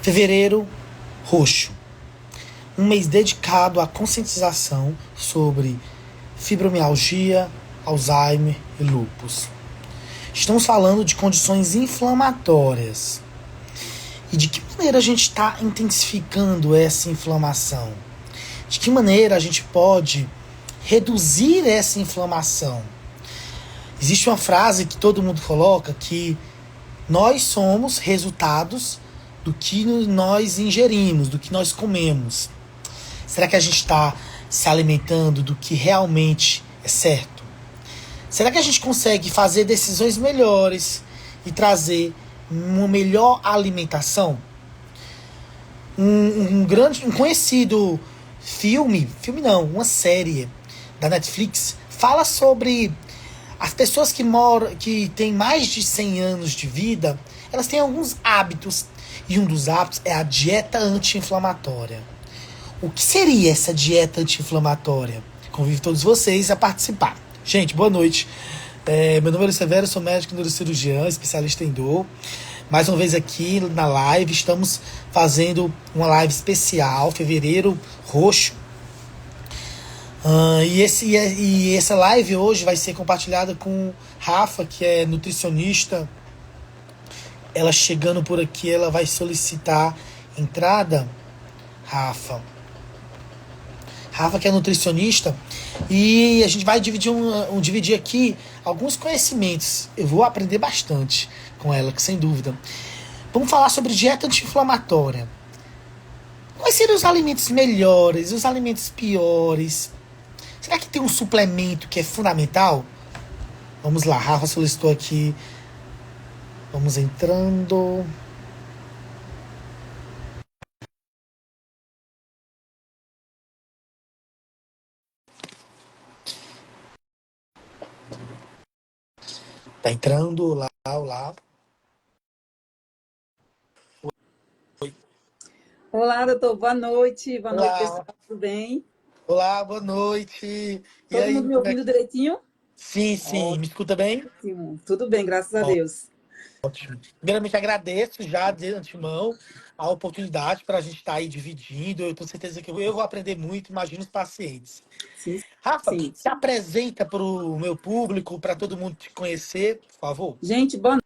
Fevereiro Roxo, um mês dedicado à conscientização sobre fibromialgia, Alzheimer e lúpus. Estamos falando de condições inflamatórias. E de que maneira a gente está intensificando essa inflamação? De que maneira a gente pode reduzir essa inflamação? Existe uma frase que todo mundo coloca que nós somos resultados do que nós ingerimos, do que nós comemos. Será que a gente está se alimentando do que realmente é certo? Será que a gente consegue fazer decisões melhores e trazer uma melhor alimentação? Um conhecido uma série da Netflix fala sobre as pessoas que têm mais de 100 anos de vida. Elas têm alguns hábitos, e um dos hábitos é a dieta anti-inflamatória. O que seria essa dieta anti-inflamatória? Convido todos vocês a participar. Gente, boa noite. Meu nome é Luiz Severo, sou médico neurocirurgião, especialista em dor. Mais uma vez aqui na live, estamos fazendo uma live especial, Fevereiro Roxo. E essa live hoje vai ser compartilhada com Rafa, que é nutricionista. Ela chegando por aqui, ela vai solicitar entrada. Rafa, que é nutricionista, e a gente vai dividir aqui alguns conhecimentos. Eu vou aprender bastante com ela, sem dúvida. Vamos falar sobre dieta anti-inflamatória. Quais seriam os alimentos melhores, os alimentos piores? Será que tem um suplemento que é fundamental? Vamos lá, Rafa solicitou aqui. Vamos entrando. Tá entrando, olá, olá. Oi. Olá, doutor, boa noite. Boa noite, pessoal, Olá, tudo bem? olá, boa noite. E Todo mundo aí, me como é ouvindo que... direitinho? Sim, me escuta bem? Ótimo, tudo bem, graças a Deus. Ótimo. Primeiramente, agradeço já de antemão a oportunidade para a gente estar aí dividindo. Eu tenho certeza que eu vou aprender muito, imagino os pacientes. Sim, Rafa, sim. se apresenta para o meu público, para todo mundo te conhecer, por favor. Gente, boa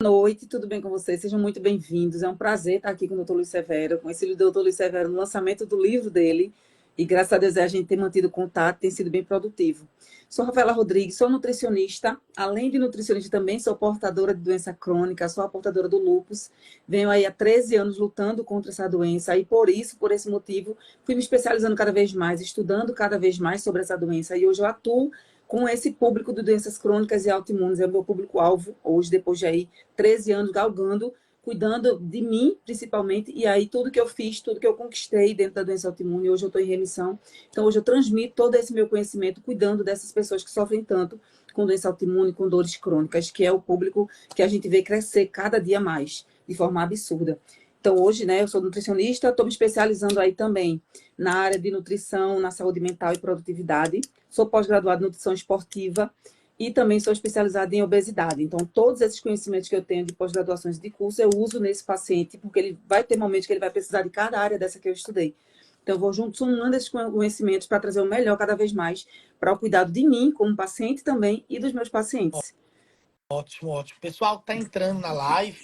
noite, tudo bem com vocês? Sejam muito bem-vindos. É um prazer estar aqui com o doutor Luiz Severo. Conheci o doutor Luiz Severo no lançamento do livro dele e, graças a Deus, a gente tem mantido contato, tem sido bem produtivo. Sou Rafaela Rodrigues, sou nutricionista. Além de nutricionista, também sou portadora de doença crônica, sou a portadora do lúpus. Venho aí há 13 anos lutando contra essa doença e, por esse motivo, fui me especializando cada vez mais, estudando cada vez mais sobre essa doença. E hoje eu atuo com esse público de doenças crônicas e autoimunes. É o meu público-alvo, hoje, depois de aí 13 anos galgando, cuidando de mim, principalmente, e aí tudo que eu fiz, tudo que eu conquistei dentro da doença autoimune, hoje eu estou em remissão. Então, hoje eu transmito todo esse meu conhecimento, cuidando dessas pessoas que sofrem tanto com doença autoimune, com dores crônicas, que é o público que a gente vê crescer cada dia mais, de forma absurda. Então, hoje, né, eu sou nutricionista, estou me especializando aí também na área de nutrição, na saúde mental e produtividade. Sou pós-graduada em nutrição esportiva e também sou especializada em obesidade. Então, todos esses conhecimentos que eu tenho de pós-graduações de curso, eu uso nesse paciente, porque ele vai ter momentos que ele vai precisar de cada área dessa que eu estudei. Então, eu vou junto somando esses conhecimentos para trazer o melhor cada vez mais para o cuidado de mim como paciente também e dos meus pacientes. Ótimo, ótimo. Pessoal que tá entrando na live,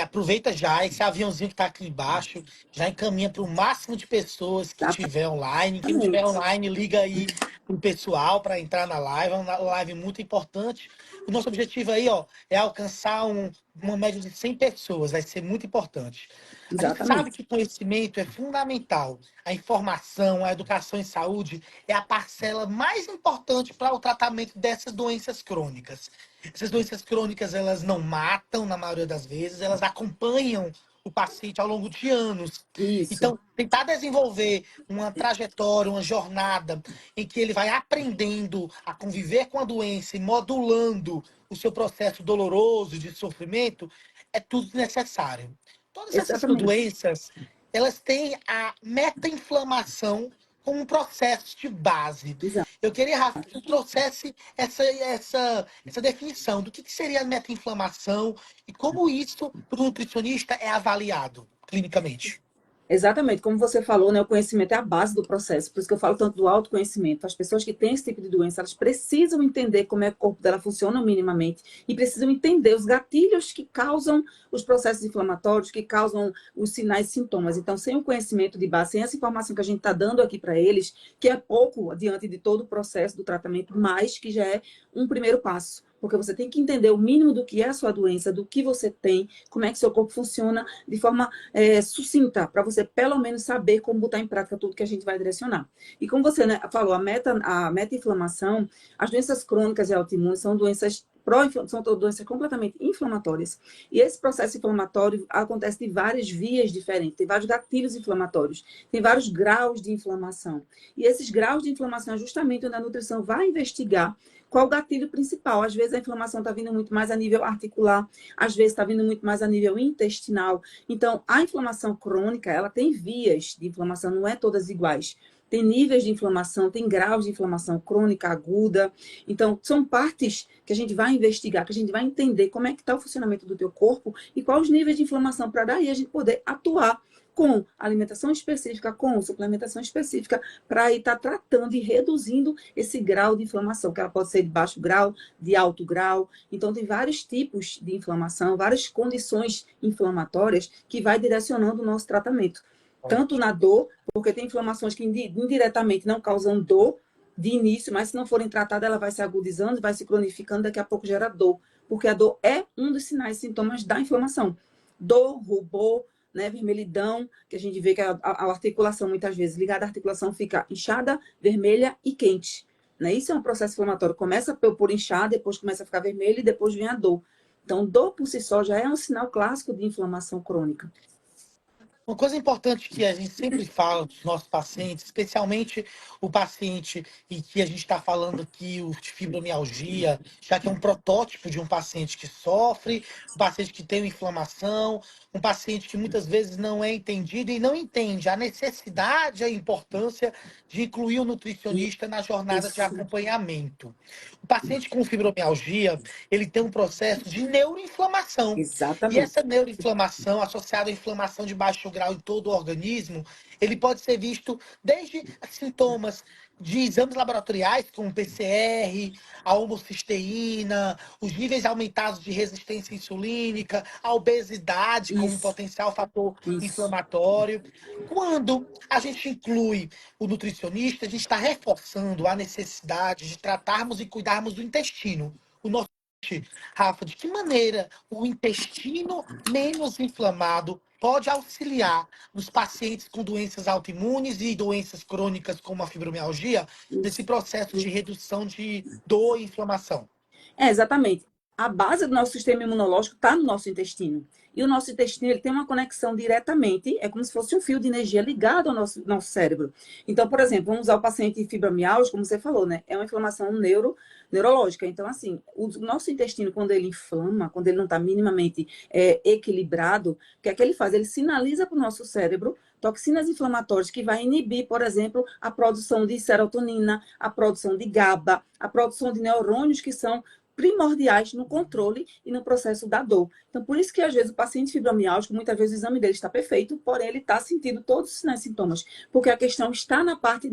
aproveita já esse aviãozinho que está aqui embaixo, já encaminha para o máximo de pessoas que tiver online. Quem não tiver Exatamente. online, liga aí pro pessoal para entrar na live. É uma live muito importante. O nosso objetivo aí, ó, é alcançar uma média de 100 pessoas. Vai ser muito importante. A gente sabe Exatamente. que conhecimento é fundamental. A informação, a educação em saúde é a parcela mais importante para o tratamento dessas doenças crônicas. Essas doenças crônicas, elas não matam, na maioria das vezes, elas acompanham o paciente ao longo de anos. Isso. Então, tentar desenvolver uma trajetória, uma jornada em que ele vai aprendendo a conviver com a doença e modulando o seu processo doloroso de sofrimento, é tudo necessário. Todas essas Exatamente. doenças, elas têm a meta-inflamação como um processo de base. Exato. Eu queria, Rafa, que tu trouxesse essa definição do que seria a meta-inflamação e como isso, para o nutricionista, é avaliado. clinicamente. Exatamente, como você falou, né, o conhecimento é a base do processo, por isso que eu falo tanto do autoconhecimento. As pessoas que têm esse tipo de doença, elas precisam entender como é que o corpo dela funciona minimamente e precisam entender os gatilhos que causam os processos inflamatórios, que causam os sinais e sintomas. Então, sem o conhecimento de base, sem essa informação que a gente está dando aqui para eles, que é pouco diante de todo o processo do tratamento, mas que já é um primeiro passo. Porque você tem que entender o mínimo do que é a sua doença, do que você tem, como é que seu corpo funciona de forma sucinta, para você pelo menos saber como botar em prática tudo que a gente vai direcionar. E como você, né, falou, a meta-inflamação, as doenças crônicas e autoimunes são doenças são doenças completamente inflamatórias. E esse processo inflamatório acontece de várias vias diferentes, tem vários gatilhos inflamatórios, tem vários graus de inflamação. E esses graus de inflamação é justamente onde a nutrição vai investigar qual o gatilho principal. Às vezes a inflamação está vindo muito mais a nível articular, às vezes está vindo muito mais a nível intestinal. Então, a inflamação crônica, ela tem vias de inflamação, não é todas iguais. Tem níveis de inflamação, tem graus de inflamação crônica, aguda. Então, são partes que a gente vai investigar, que a gente vai entender como é que está o funcionamento do teu corpo e quais os níveis de inflamação para daí a gente poder atuar com alimentação específica, com suplementação específica, para estar tratando e reduzindo esse grau de inflamação, que ela pode ser de baixo grau, de alto grau. Então, tem vários tipos de inflamação, várias condições inflamatórias que vai direcionando o nosso tratamento. Tanto na dor, porque tem inflamações que indiretamente não causam dor de início, mas se não forem tratadas, ela vai se agudizando, vai se cronificando, daqui a pouco gera dor. Porque a dor é um dos sinais e sintomas da inflamação. Dor, rubor, né, vermelhidão, que a gente vê que a articulação, muitas vezes, ligada à articulação, fica inchada, vermelha e quente. Né? Isso é um processo inflamatório. Começa por inchar, depois começa a ficar vermelho e depois vem a dor. Então, dor por si só já é um sinal clássico de inflamação crônica. Uma coisa importante que a gente sempre fala dos nossos pacientes, especialmente o paciente e que a gente está falando aqui, o de fibromialgia, já que é um protótipo de um paciente que sofre, um paciente que tem uma inflamação, um paciente que muitas vezes não é entendido e não entende a necessidade e a importância de incluir o nutricionista na jornada de Isso, acompanhamento. O paciente com fibromialgia, ele tem um processo de neuroinflamação. E essa exatamente. neuroinflamação, associada à inflamação de baixo grau em todo o organismo, ele pode ser visto desde sintomas de exames laboratoriais, como PCR, a homocisteína, os níveis aumentados de resistência insulínica, a obesidade como Isso, potencial fator isso. inflamatório. Quando a gente inclui o nutricionista, a gente está reforçando a necessidade de tratarmos e cuidarmos do intestino. O nosso Rafa, de que maneira o intestino menos inflamado pode auxiliar nos pacientes com doenças autoimunes e doenças crônicas como a fibromialgia nesse Isso. processo de redução de dor e inflamação? Exatamente. A base do nosso sistema imunológico está no nosso intestino. E o nosso intestino ele tem uma conexão diretamente, é como se fosse um fio de energia ligado ao nosso cérebro. Então, por exemplo, vamos usar o paciente fibromialgia, como você falou, né? É uma inflamação neurológica. Então, assim, o nosso intestino, quando ele inflama, quando ele não está minimamente equilibrado, o que é que ele faz? Ele sinaliza para o nosso cérebro toxinas inflamatórias que vai inibir, por exemplo, a produção de serotonina, a produção de GABA, a produção de neurônios que são primordiais no controle e no processo da dor. Então, por isso que, às vezes, o paciente fibromialgico, muitas vezes o exame dele está perfeito, porém ele está sentindo todos os sinais e sintomas, porque a questão está na parte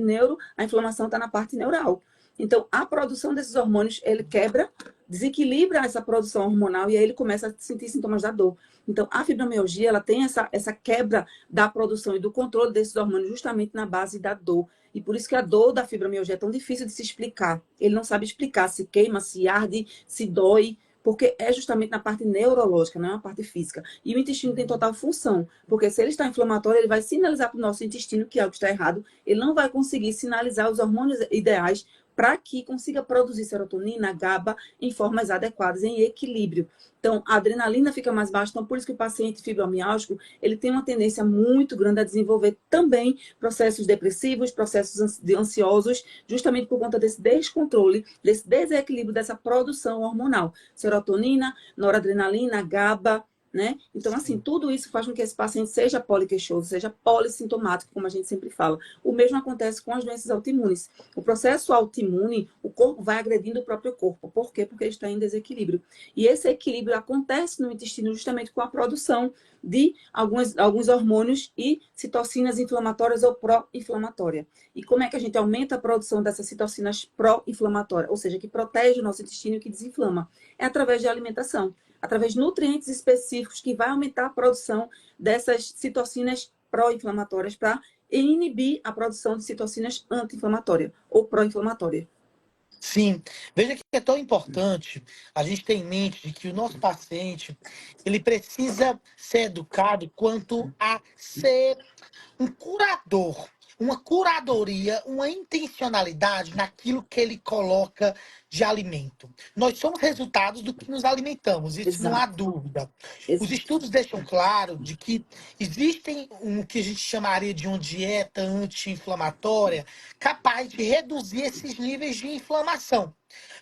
a inflamação está na parte neural. Então, a produção desses hormônios, ele quebra, desequilibra essa produção hormonal e aí ele começa a sentir sintomas da dor. Então, a fibromialgia, ela tem essa quebra da produção e do controle desses hormônios justamente na base da dor. E por isso que a dor da fibromialgia é tão difícil de se explicar. Ele não sabe explicar se queima, se arde, se dói, porque é justamente na parte neurológica, não é na parte física. E o intestino tem total função, porque se ele está inflamatório, ele vai sinalizar para o nosso intestino que algo está errado, ele não vai conseguir sinalizar os hormônios ideais para que consiga produzir serotonina, GABA em formas adequadas, em equilíbrio. Então, a adrenalina fica mais baixa, então por isso que o paciente fibromialgico, ele tem uma tendência muito grande a desenvolver também processos depressivos, processos ansiosos, justamente por conta desse descontrole, desse desequilíbrio dessa produção hormonal. Serotonina, noradrenalina, GABA, né? Então, assim, Sim. tudo isso faz com que esse paciente seja poliqueixoso, seja polissintomático, como a gente sempre fala. O mesmo acontece com as doenças autoimunes. O processo autoimune, o corpo vai agredindo o próprio corpo. Por quê? Porque ele está em desequilíbrio. E esse equilíbrio acontece no intestino justamente com a produção de alguns hormônios e citocinas inflamatórias ou pró-inflamatórias. E como é que a gente aumenta a produção dessas citocinas pró-inflamatórias, ou seja, que protege o nosso intestino e que desinflama? É através de alimentação, através de nutrientes específicos que vai aumentar a produção dessas citocinas pró-inflamatórias para inibir a produção de citocinas anti-inflamatórias ou pró-inflamatórias. Sim, veja que é tão importante a gente ter em mente de que o nosso paciente ele precisa ser educado quanto a ser um curador, uma curadoria, uma intencionalidade naquilo que ele coloca de alimento. Nós somos resultados do que nos alimentamos, isso não há Exato, dúvida. Os exato, estudos deixam claro de que existem o que a gente chamaria de uma dieta anti-inflamatória capaz de reduzir esses níveis de inflamação.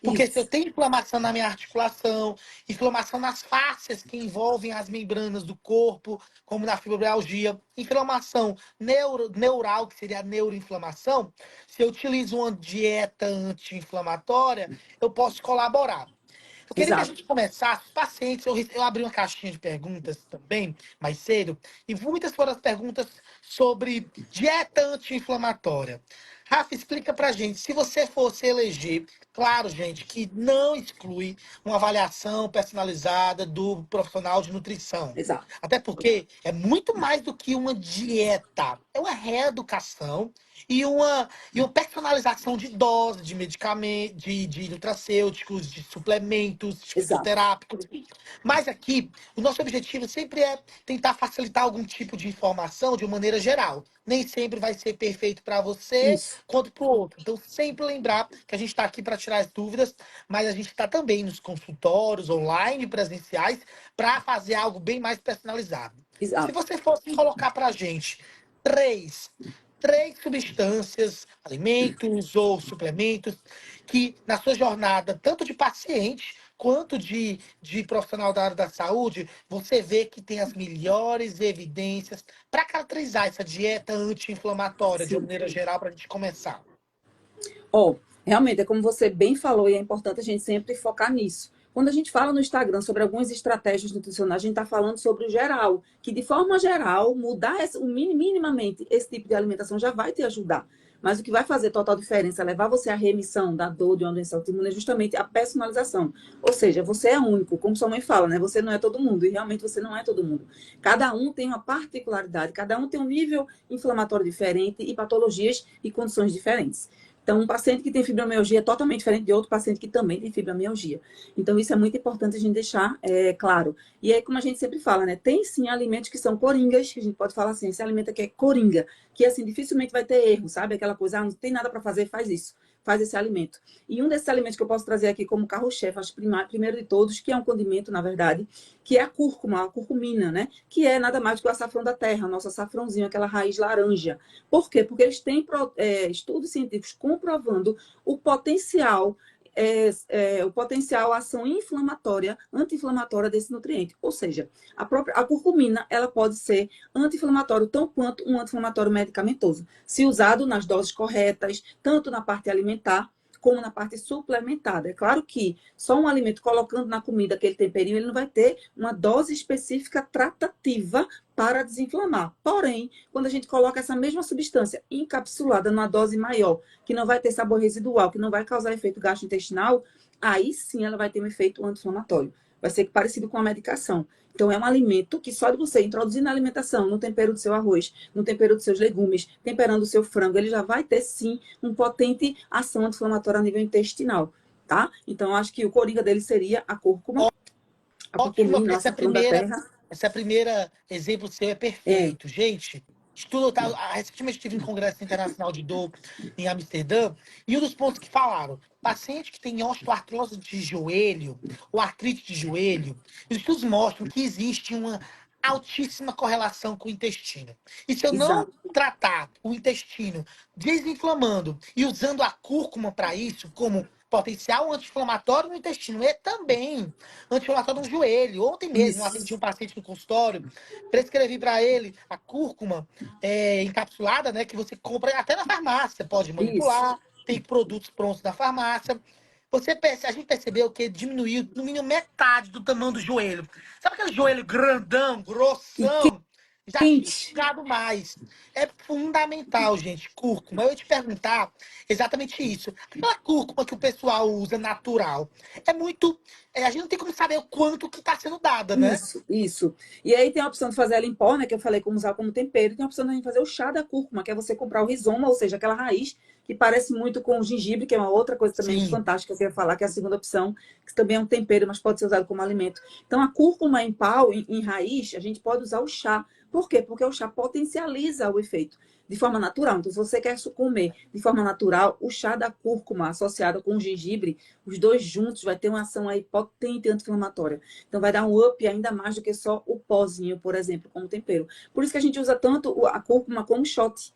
Porque se eu isso, tenho inflamação na minha articulação, inflamação nas fáscias que envolvem as membranas do corpo, como na fibromialgia, inflamação neural, que seria a neuroinflamação, se eu utilizo uma dieta anti-inflamatória, eu posso colaborar. Eu queria que a exato. gente começasse, os pacientes, eu abri uma caixinha de perguntas também, mais cedo, e muitas foram as perguntas sobre dieta anti-inflamatória. Rafa, explica pra gente, se você fosse eleger, claro, gente, que não exclui uma avaliação personalizada do profissional de nutrição. Exato. Até porque é muito mais do que uma dieta, é uma reeducação e uma personalização de dose de medicamentos, de nutracêuticos, de suplementos, de Exato. fitoterápicos. Mas aqui, o nosso objetivo sempre é tentar facilitar algum tipo de informação de uma maneira geral. Nem sempre vai ser perfeito para você Isso. quanto para o outro. Então, sempre lembrar que a gente está aqui para tirar as dúvidas, mas a gente está também nos consultórios online, presenciais, para fazer algo bem mais personalizado. Se Exato. você fosse colocar para a gente três três substâncias, alimentos ou suplementos, que na sua jornada, tanto de paciente quanto de profissional da área da saúde, você vê que tem as melhores evidências para caracterizar essa dieta anti-inflamatória, de uma Sim. maneira geral, para a gente começar. Ó, realmente, é como você bem falou, e é importante a gente sempre focar nisso. Quando a gente fala no Instagram sobre algumas estratégias nutricionais, a gente está falando sobre o geral, que de forma geral, mudar minimamente esse tipo de alimentação já vai te ajudar. Mas o que vai fazer total diferença, levar você à remissão da dor de uma doença autoimune é justamente a personalização. Ou seja, você é único, como sua mãe fala, né? Você não é todo mundo, e realmente você não é todo mundo. Cada um tem uma particularidade, cada um tem um nível inflamatório diferente e patologias e condições diferentes. Então, um paciente que tem fibromialgia é totalmente diferente de outro paciente que também tem fibromialgia. Então, isso é muito importante a gente deixar claro. E aí, como a gente sempre fala, né? Tem sim alimentos que são coringas, que a gente pode falar assim, esse alimento aqui é coringa, que assim, dificilmente vai ter erro, sabe? Aquela coisa, não tem nada para fazer, faz isso. Faz esse alimento. E um desses alimentos que eu posso trazer aqui como carro-chefe, acho primeiro de todos, que é um condimento, na verdade, que é a cúrcuma, a curcumina, né? Que é nada mais do que o açafrão da terra, nosso açafrãozinho, aquela raiz laranja. Por quê? Porque eles têm estudos científicos comprovando o potencial o potencial ação inflamatória, anti-inflamatória desse nutriente. Ou seja, a curcumina ela pode ser anti-inflamatório tão quanto um anti-inflamatório medicamentoso, se usado nas doses corretas, tanto na parte alimentar como na parte suplementada. É claro que só um alimento colocando na comida aquele temperinho, ele não vai ter uma dose específica tratativa para desinflamar. Porém, quando a gente coloca essa mesma substância encapsulada numa dose maior, que não vai ter sabor residual, que não vai causar efeito gastrointestinal, aí sim ela vai ter um efeito anti-inflamatório. Vai ser parecido com a medicação. Então, é um alimento que só de você introduzir na alimentação, no tempero do seu arroz, no tempero dos seus legumes, temperando o seu frango, ele já vai ter, sim, um potente ação anti-inflamatória a nível intestinal, tá? Então, acho que o coringa dele seria a cúrcuma, a Ótima, curcumina, o açafrão da terra. essa primeira exemplo seu é É, perfeito. Gente, estudo, tá, recentemente estive em um congresso internacional de dor em Amsterdã, e um dos pontos que falaram, paciente que tem osteoartrose de joelho, ou artrite de joelho, os estudos mostram que existe uma altíssima correlação com o intestino. E se eu não exato. tratar o intestino desinflamando e usando a cúrcuma para isso, como potencial anti-inflamatório no intestino e também anti-inflamatório no joelho. Ontem mesmo, eu atendi Isso, um paciente no consultório, prescrevi para ele a cúrcuma encapsulada, né, que você compra até na farmácia, pode isso, manipular, tem produtos prontos da farmácia. A gente percebeu que diminuiu no mínimo metade do tamanho do joelho. Sabe aquele joelho grandão, e grossão? Já tinha quente. enxugado mais. É fundamental, gente, cúrcuma. Eu ia te perguntar exatamente isso. Aquela cúrcuma que o pessoal usa natural, é muito. A gente não tem como saber o quanto que está sendo dada, né? Isso, isso. E aí tem a opção de fazer ela em pó, né? Que eu falei como usar como tempero. E tem a opção de a gente fazer o chá da cúrcuma, que é você comprar o rizoma, ou seja, aquela raiz que parece muito com o gengibre, que é uma outra coisa também Sim. fantástica que eu ia falar, que é a segunda opção, que também é um tempero, mas pode ser usado como alimento. Então, a cúrcuma em pau, em raiz, a gente pode usar o chá. Por quê? Porque o chá potencializa o efeito de forma natural. Então, se você quer comer de forma natural, o chá da cúrcuma associado com o gengibre, os dois juntos vai ter uma ação aí potente anti-inflamatória. Então, vai dar um up ainda mais do que só o pozinho, por exemplo, como tempero. Por isso que a gente usa tanto a cúrcuma como shot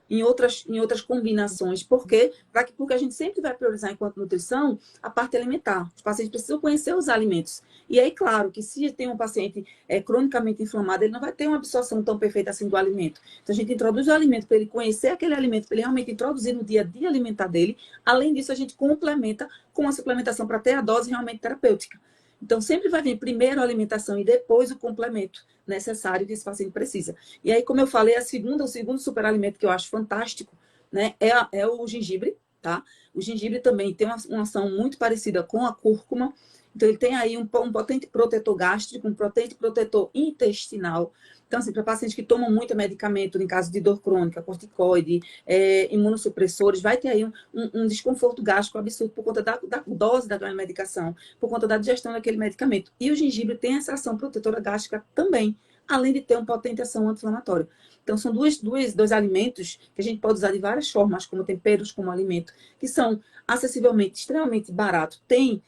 em outras combinações. Por quê? Porque a gente sempre vai priorizar, enquanto nutrição, a parte alimentar. Os pacientes precisam conhecer os alimentos. E aí, claro, que se tem um paciente cronicamente inflamado, ele não vai ter uma absorção tão perfeita assim do alimento. Então, a gente introduz o alimento para ele conhecer aquele alimento, para ele realmente introduzir no dia a dia alimentar dele. Além disso, a gente complementa com a suplementação para ter a dose realmente terapêutica. Então, sempre vai vir primeiro a alimentação e depois o complemento necessário que esse paciente precisa. E aí, como eu falei, o segundo superalimento que eu acho fantástico, né, é o gengibre, tá? O gengibre também tem uma ação muito parecida com a cúrcuma. Então, ele tem aí um potente protetor gástrico, um potente protetor intestinal. Então, assim, para pacientes que tomam muito medicamento, em caso de dor crônica, corticoide, imunossupressores, vai ter aí um desconforto gástrico absurdo por conta da dose da medicação, por conta da digestão daquele medicamento. E o gengibre tem essa ação protetora gástrica também, além de ter uma potente ação anti-inflamatória. Então, são dois alimentos que a gente pode usar de várias formas, como temperos, como alimento, que são acessivelmente, extremamente baratos, tem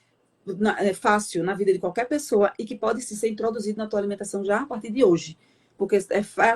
fácil na vida de qualquer pessoa e que pode ser introduzido na tua alimentação já a partir de hoje. Porque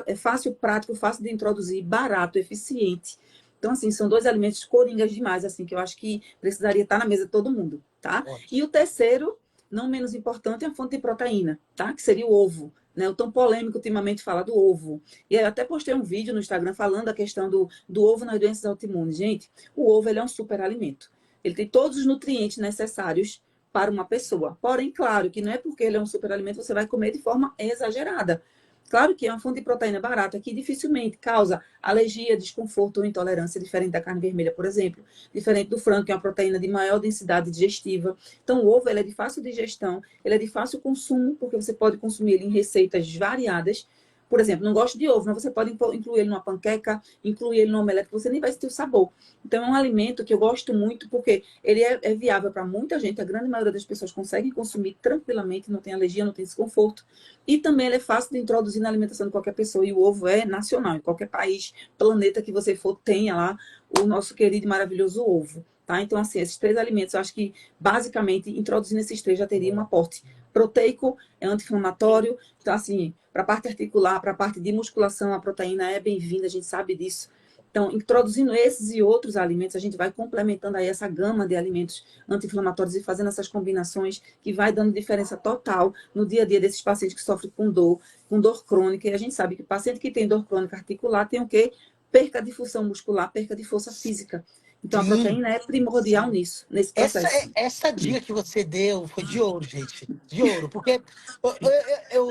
é fácil, prático, fácil de introduzir, barato, eficiente. Então, assim, são dois alimentos coringas demais, assim, que eu acho que precisaria estar na mesa de todo mundo, tá? E o Ótimo. terceiro, não menos importante, é a fonte de proteína, tá? Que seria o ovo, né? O tão polêmico ultimamente falar do ovo. E eu até postei um vídeo no Instagram falando a questão do ovo nas doenças autoimunes. Gente, o ovo, ele é um superalimento. Ele tem todos os nutrientes necessários para uma pessoa. Porém, claro que não é porque ele é um superalimento você vai comer de forma exagerada. Claro que é uma fonte de proteína barata que dificilmente causa alergia, desconforto ou intolerância, diferente da carne vermelha, por exemplo. Diferente do frango, que é uma proteína de maior densidade digestiva. Então, o ovo ele é de fácil digestão, ele é de fácil consumo, porque você pode consumir ele em receitas variadas. Por exemplo, não gosto de ovo, mas você pode incluir ele numa panqueca, incluir ele no omelete, que você nem vai sentir o sabor. Então, é um alimento que eu gosto muito, porque ele é viável para muita gente, a grande maioria das pessoas conseguem consumir tranquilamente, não tem alergia, não tem desconforto. E também ele é fácil de introduzir na alimentação de qualquer pessoa. E o ovo é nacional, em qualquer país, planeta que você for, tenha lá o nosso querido e maravilhoso ovo. Tá? Então, assim, esses três alimentos, eu acho que, basicamente, introduzindo esses três já teria um aporte proteico, é anti-inflamatório. Então, assim, para a parte articular, para a parte de musculação, a proteína é bem-vinda, a gente sabe disso. Então, introduzindo esses e outros alimentos, a gente vai complementando aí essa gama de alimentos anti-inflamatórios e fazendo essas combinações que vai dando diferença total no dia a dia desses pacientes que sofrem com dor crônica. E a gente sabe que o paciente que tem dor crônica articular tem o quê? Perca de função muscular, perca de força física. Então, a Sim. proteína é primordial nisso, nesse Essa, processo. essa dica que você deu foi de ouro, gente. De ouro. Porque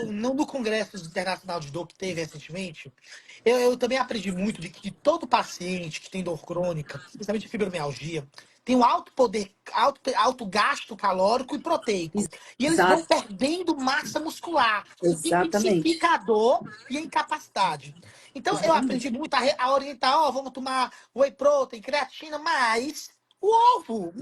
não no Congresso Internacional de Dor que teve recentemente, eu também aprendi muito de que todo paciente que tem dor crônica, principalmente fibromialgia, tem um alto poder, alto gasto calórico e proteico. E eles vão Exato, perdendo massa muscular, o que exatamente. intensifica a dor e a incapacidade. Então, eu aprendi Exatamente. muito a orientar, ó, vamos tomar whey protein, creatina, mas o ovo,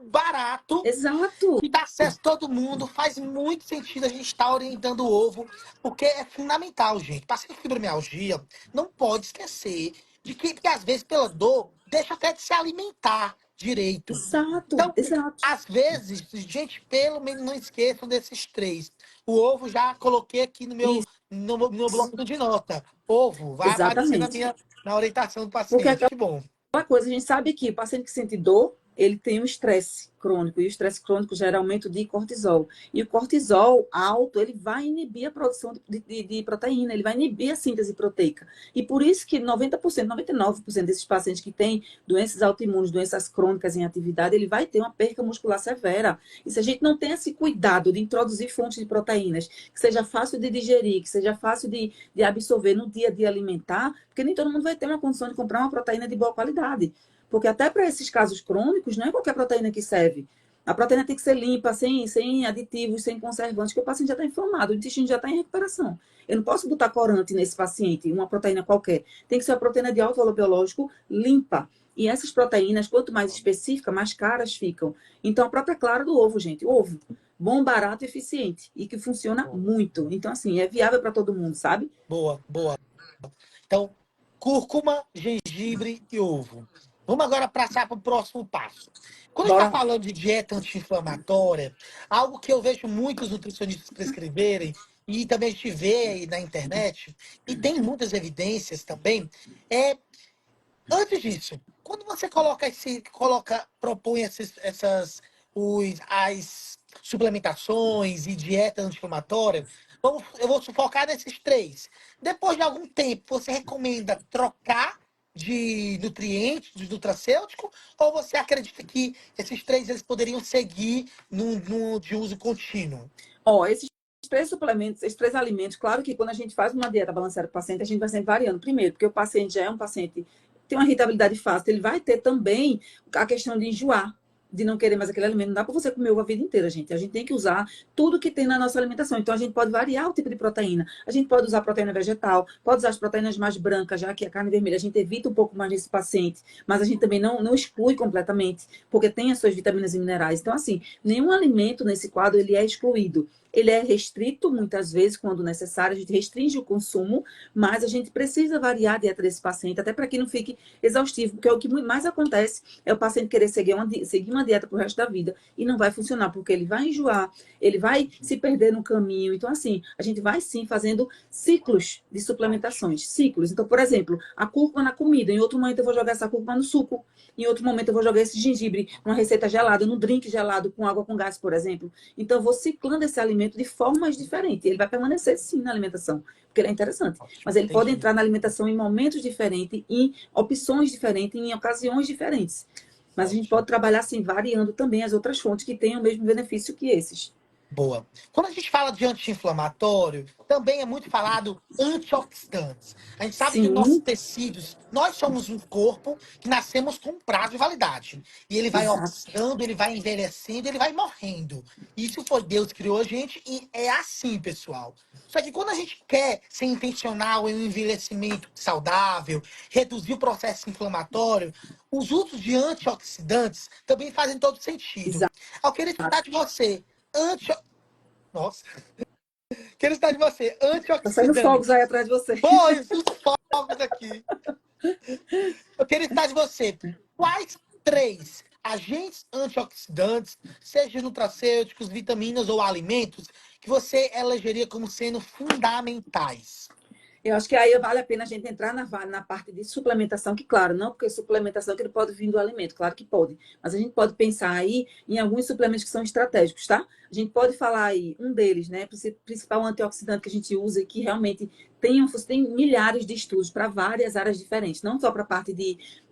barato, Exato. e dá acesso a todo mundo, faz muito sentido a gente estar orientando o ovo, porque é fundamental, gente. Paciente com fibromialgia não pode esquecer de que às vezes, pela dor, deixa até de se alimentar direito. Exato. Então, Exato. às vezes, gente, pelo menos não esqueçam desses três. O ovo já coloquei aqui no meu, Isso. no bloco de nota. Ovo, vai aparecer Exatamente. na orientação do Porque paciente. Que bom. aquela coisa, a gente sabe que o paciente que sente dor, ele tem um estresse crônico, e o estresse crônico gera aumento de cortisol. E o cortisol alto, ele vai inibir a produção de proteína, ele vai inibir a síntese proteica. E por isso que 90%, 99% desses pacientes que têm doenças autoimunes, doenças crônicas em atividade, ele vai ter uma perca muscular severa. E se a gente não tem esse cuidado de introduzir fontes de proteínas, que seja fácil de digerir, que seja fácil de absorver no dia a dia alimentar, porque nem todo mundo vai ter uma condição de comprar uma proteína de boa qualidade. Porque até para esses casos crônicos, não é qualquer proteína que serve. A proteína tem que ser limpa, sem aditivos, sem conservantes, porque o paciente já está inflamado, o intestino já está em recuperação. Eu não posso botar corante nesse paciente, uma proteína qualquer. Tem que ser uma proteína de alto valor biológico limpa. E essas proteínas, quanto mais específica, mais caras ficam. Então, a própria clara do ovo, gente. O ovo, bom, barato e eficiente. E que funciona muito. Então, assim, é viável para todo mundo, sabe? Boa, boa. Então, cúrcuma, gengibre e ovo. Vamos agora passar para o próximo passo. Quando a gente está Bora. falando de dieta anti-inflamatória, algo que eu vejo muitos nutricionistas prescreverem, e também a gente vê aí na internet, e tem muitas evidências também, é antes disso, quando você propõe as suplementações e dieta anti-inflamatória, eu vou focar nesses três. Depois de algum tempo, você recomenda trocar de nutriente, de nutracêutico, ou você acredita que esses três eles poderiam seguir de uso contínuo? Ó, esses três suplementos, esses três alimentos, claro que quando a gente faz uma dieta balanceada para o paciente, a gente vai sempre variando. Primeiro, porque o paciente já é um paciente tem uma irritabilidade fácil, ele vai ter também a questão de enjoar, de não querer mais aquele alimento. Não dá para você comer ovo a vida inteira, gente. A gente tem que usar tudo que tem na nossa alimentação. Então, a gente pode variar o tipo de proteína. A gente pode usar proteína vegetal, pode usar as proteínas mais brancas, já que a carne vermelha a gente evita um pouco mais nesse paciente, mas a gente também não exclui completamente, porque tem as suas vitaminas e minerais. Então, assim, nenhum alimento nesse quadro ele é excluído. Ele é restrito, muitas vezes, quando necessário, a gente restringe o consumo, mas a gente precisa variar a dieta desse paciente, até para que não fique exaustivo, porque o que mais acontece é o paciente querer seguir uma dieta para o resto da vida e não vai funcionar, porque ele vai enjoar, ele vai se perder no caminho. Então, assim, a gente vai sim fazendo ciclos de suplementações, ciclos. Então, por exemplo, a cúrcuma na comida, em outro momento eu vou jogar essa cúrcuma no suco, em outro momento eu vou jogar esse gengibre numa receita gelada, num drink gelado com água com gás, por exemplo. Então, eu vou ciclando esse alimento de formas diferentes. Ele vai permanecer sim na alimentação, porque ele é interessante. Mas ele pode entrar na alimentação em momentos diferentes, em opções diferentes, em ocasiões diferentes. Mas a gente pode trabalhar assim, variando também as outras fontes que tenham o mesmo benefício que esses. Boa. Quando a gente fala de anti-inflamatório, também é muito falado antioxidantes. A gente sabe que os nossos Sim, tecidos, nós somos um corpo que nascemos com um prazo de validade. E ele vai exato. oxidando, ele vai envelhecendo, ele vai morrendo. Isso foi Deus que criou a gente e é assim, pessoal. Só que quando a gente quer ser intencional em um envelhecimento saudável, reduzir o processo inflamatório, os usos de antioxidantes também fazem todo sentido. Exato. Eu queria escutar de você. Anti... Nossa, quero estar de você. Tá saindo fogos aí Antioxidantes. atrás de você. Pois, os fogos aqui. Eu quero estar de você. Quais três agentes antioxidantes, seja nutracêuticos, vitaminas ou alimentos, que você elegeria como sendo fundamentais? Eu acho que aí vale a pena a gente entrar na parte de suplementação, que, claro, não porque suplementação que ele pode vir do alimento, claro que pode. Mas a gente pode pensar aí em alguns suplementos que são estratégicos, tá? A gente pode falar aí, um deles, né? Principal antioxidante que a gente usa e que realmente tem milhares de estudos para várias áreas diferentes, não só para a parte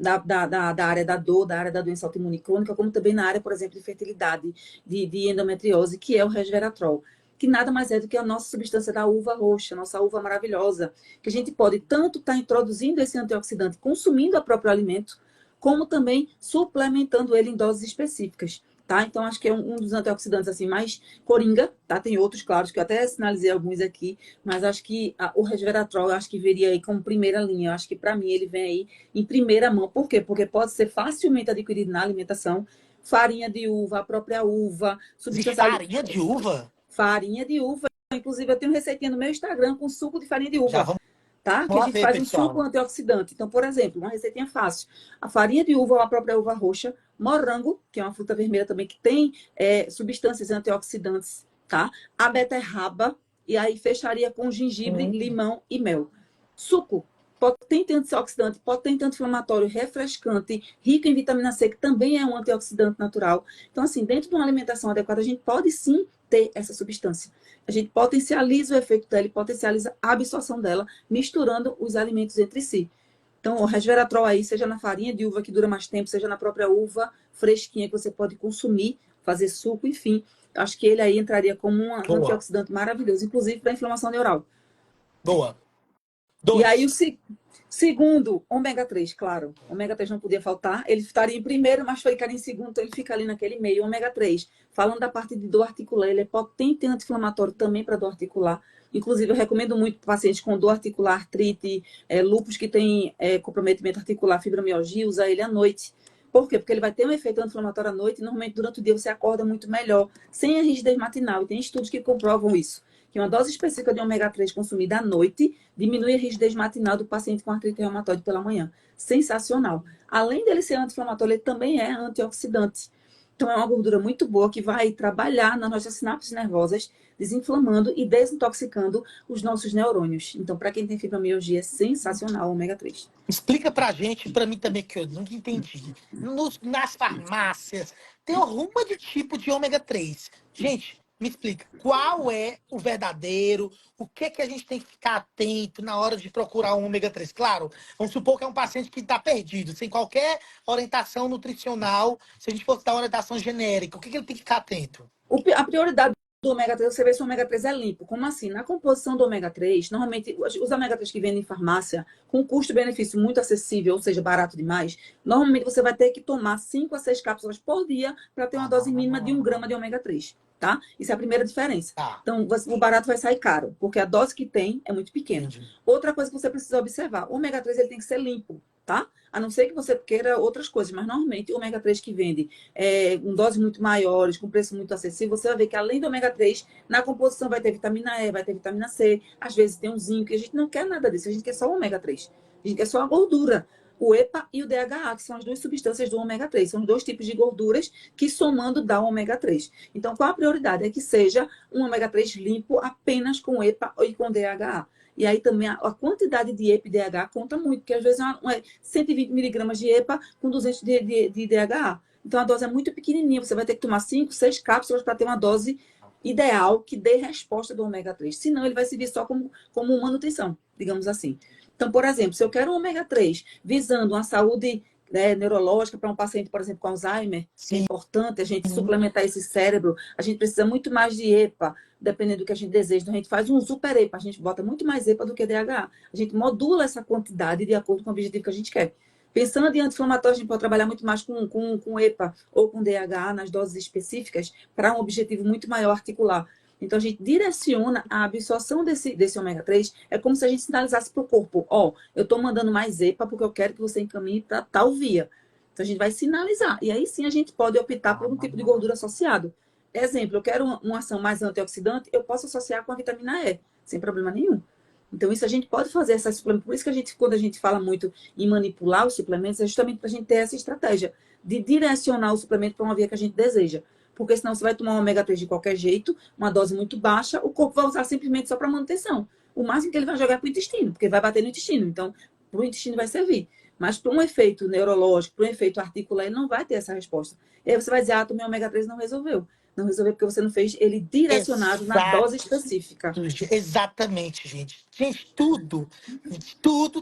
da área da dor, da área da doença autoimune crônica, como também na área, por exemplo, de fertilidade, de endometriose, que é o resveratrol, que nada mais é do que a nossa substância da uva roxa, nossa uva maravilhosa, que a gente pode tanto estar introduzindo esse antioxidante, consumindo o próprio alimento, como também suplementando ele em doses específicas, tá? Então, acho que é um dos antioxidantes, assim, mais coringa, tá? Tem outros, claro, que eu até sinalizei alguns aqui, mas acho que o resveratrol, eu acho que viria aí como primeira linha. Eu acho que, para mim, ele vem aí em primeira mão. Por quê? Porque pode ser facilmente adquirido na alimentação, farinha de uva, a própria uva, De substância farinha de uva? farinha de uva. Inclusive, eu tenho receitinha no meu Instagram com suco de farinha de Já uva, vamos tá? Que a lá gente ver, faz um suco pessoal. antioxidante. Então, por exemplo, uma receitinha fácil. A farinha de uva ou a própria uva roxa, morango, que é uma fruta vermelha também, que tem substâncias antioxidantes, tá? A beterraba, e aí fecharia com gengibre, Hum. limão e mel. Suco. potente antioxidante, potente anti-inflamatório, refrescante, rico em vitamina C, que também é um antioxidante natural. Então, assim, dentro de uma alimentação adequada, a gente pode sim ter essa substância. A gente potencializa o efeito dela e potencializa a absorção dela, misturando os alimentos entre si. Então, o resveratrol aí, seja na farinha de uva que dura mais tempo, seja na própria uva fresquinha que você pode consumir, fazer suco, enfim. Acho que ele aí entraria como um Boa, antioxidante maravilhoso, inclusive para inflamação neural. boa. E aí, Dois. segundo, ômega 3, claro. Ômega 3 não podia faltar. Ele estaria em primeiro, mas ficaria em segundo, então ele fica ali naquele meio. Ômega 3, falando da parte de dor articular, ele é potente anti-inflamatório também para dor articular. Inclusive, eu recomendo muito para pacientes com dor articular, artrite, lúpus que tem comprometimento articular, fibromialgia, usar ele à noite. Por quê? Porque ele vai ter um efeito anti-inflamatório à noite e normalmente durante o dia você acorda muito melhor, sem a rigidez matinal. E tem estudos que comprovam isso. Que uma dose específica de ômega 3 consumida à noite diminui a rigidez matinal do paciente com artrite reumatoide pela manhã. Sensacional. Além dele ser anti-inflamatório, ele também é antioxidante. Então, é uma gordura muito boa que vai trabalhar nas nossas sinapses nervosas, desinflamando e desintoxicando os nossos neurônios. Então, para quem tem fibromialgia, é sensacional o ômega 3. Explica pra gente, pra mim também, que eu nunca entendi. Nas farmácias, tem um rumo de tipo de ômega 3. Gente, me explica, qual é o verdadeiro? O que é que a gente tem que ficar atento na hora de procurar um ômega 3? Claro, vamos supor que é um paciente que está perdido, sem qualquer orientação nutricional. Se a gente fosse dar uma orientação genérica, o que ele tem que ficar atento? A prioridade do ômega 3, você vê se o ômega 3 é limpo. Como assim? Na composição do ômega 3, normalmente os ômega 3 que vendem em farmácia, com custo-benefício muito acessível, ou seja, barato demais, normalmente você vai ter que tomar 5 a 6 cápsulas por dia para ter uma dose mínima de 1 grama de ômega 3. Tá? Isso é a primeira diferença. Tá, Então, o barato vai sair caro, porque a dose que tem é muito pequena. entendi. Outra coisa que você precisa observar, o ômega 3 ele tem que ser limpo, tá? A não ser que você queira outras coisas, mas normalmente o ômega 3 que vende com doses muito maiores, com preço muito acessível, você vai ver que além do ômega 3, na composição vai ter vitamina E, vai ter vitamina C, às vezes tem um zinco, e a gente não quer nada disso, a gente quer só o ômega 3. A gente quer só a gordura. O EPA e o DHA, que são as duas substâncias do ômega 3, são os dois tipos de gorduras que somando dá o ômega 3. Então, qual a prioridade? É que seja um ômega 3 limpo apenas com EPA e com DHA. E aí também a quantidade de EPA e DHA conta muito, porque às vezes é 120 miligramas de EPA com 200 de DHA. Então a dose é muito pequenininha, você vai ter que tomar 5, 6 cápsulas para ter uma dose ideal que dê resposta do ômega 3. Senão ele vai servir só como uma nutrição, digamos assim. Então, por exemplo, se eu quero um ômega 3 visando uma saúde neurológica para um paciente, por exemplo, com Alzheimer, que é Sim. importante a gente suplementar esse cérebro, a gente precisa muito mais de EPA, dependendo do que a gente deseja. Então, a gente faz um super EPA, a gente bota muito mais EPA do que DHA. A gente modula essa quantidade de acordo com o objetivo que a gente quer. Pensando em anti-inflamatório, a gente pode trabalhar muito mais com EPA ou com DHA nas doses específicas para um objetivo muito maior articular. Então, a gente direciona a absorção desse ômega 3, é como se a gente sinalizasse para o corpo, ó, eu estou mandando mais EPA porque eu quero que você encaminhe para tal via. Então, a gente vai sinalizar. E aí sim a gente pode optar por um tipo de gordura associado. Exemplo, eu quero uma ação mais antioxidante, eu posso associar com a vitamina E, sem problema nenhum. Então, isso a gente pode fazer essa suplementação. Por isso que quando a gente fala muito em manipular os suplementos, é justamente para a gente ter essa estratégia de direcionar o suplemento para uma via que a gente deseja. Porque senão você vai tomar um ômega 3 de qualquer jeito, uma dose muito baixa, o corpo vai usar simplesmente só para manutenção. O máximo que ele vai jogar é para o intestino, porque vai bater no intestino. Então, para o intestino vai servir. Mas para um efeito neurológico, para um efeito articular, ele não vai ter essa resposta. E aí você vai dizer, tomei ômega 3 e não resolveu. Não resolveu porque você não fez ele direcionado na dose Exato. específica. Exatamente, gente. Gente, tudo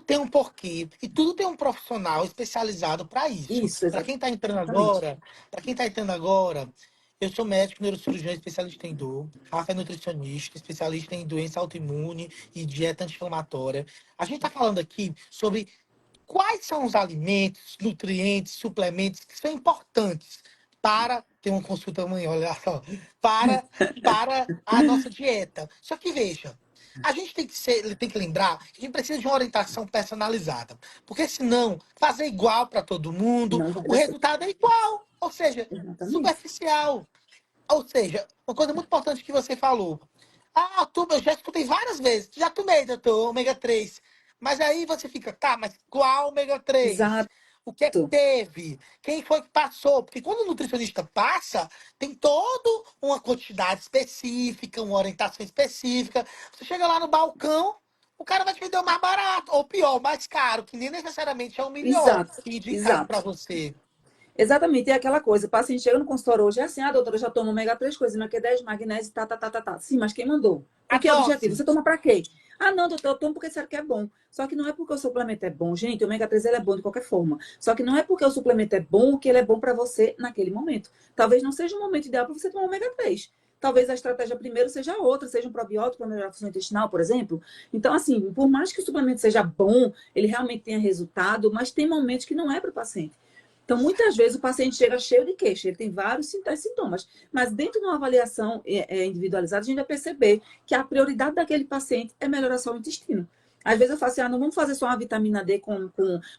tem um porquê e tudo tem um profissional especializado para isso. Isso, Para quem está entrando exatamente. agora, para quem tá entrando agora, eu sou médico neurocirurgião especialista em dor, Rafa é nutricionista, especialista em doença autoimune e dieta anti-inflamatória. A gente está falando aqui sobre quais são os alimentos, nutrientes, suplementos que são importantes para ter uma consulta amanhã, olha só, para, para a nossa dieta. Só que veja, a gente tem que lembrar que a gente precisa de uma orientação personalizada, porque senão fazer igual para todo mundo, Não vai o dar certo. resultado é igual, ou seja, Exatamente. superficial. Ou seja, uma coisa muito importante que você falou. Eu já escutei várias vezes. Já tomei, doutor, ômega 3. Mas aí você fica, tá, mas qual ômega 3? Exato. O que é que teve? Quem foi que passou? Porque quando o nutricionista passa, tem toda uma quantidade específica, uma orientação específica. Você chega lá no balcão, o cara vai te vender o mais barato, ou pior, o mais caro, que nem necessariamente é o melhor Exato, que indicaram exato. para você. Exatamente, é aquela coisa. O paciente chega no consultório hoje, é assim, doutora, já toma ômega 3 coisas, Q10, magnésio, tá, tá, tá, tá, tá. Sim, mas quem mandou? A Com que objetivo? dose. Você toma para quê? Ah, não, doutor, eu tomo porque sabe que é bom. Só que não é porque o suplemento é bom, gente. O ômega 3 ele é bom de qualquer forma. Só que não é porque o suplemento é bom que ele é bom para você naquele momento. Talvez não seja o momento ideal para você tomar ômega 3. Talvez a estratégia primeiro seja outra, seja um probiótico para melhorar a função intestinal, por exemplo. Então, assim, por mais que o suplemento seja bom, ele realmente tenha resultado, mas tem momentos que não é para o paciente. Então, muitas vezes o paciente chega cheio de queixa, ele tem vários sintomas, mas dentro de uma avaliação individualizada, a gente vai perceber que a prioridade daquele paciente é melhorar só o intestino. Às vezes eu falo assim, não vamos fazer só uma vitamina D com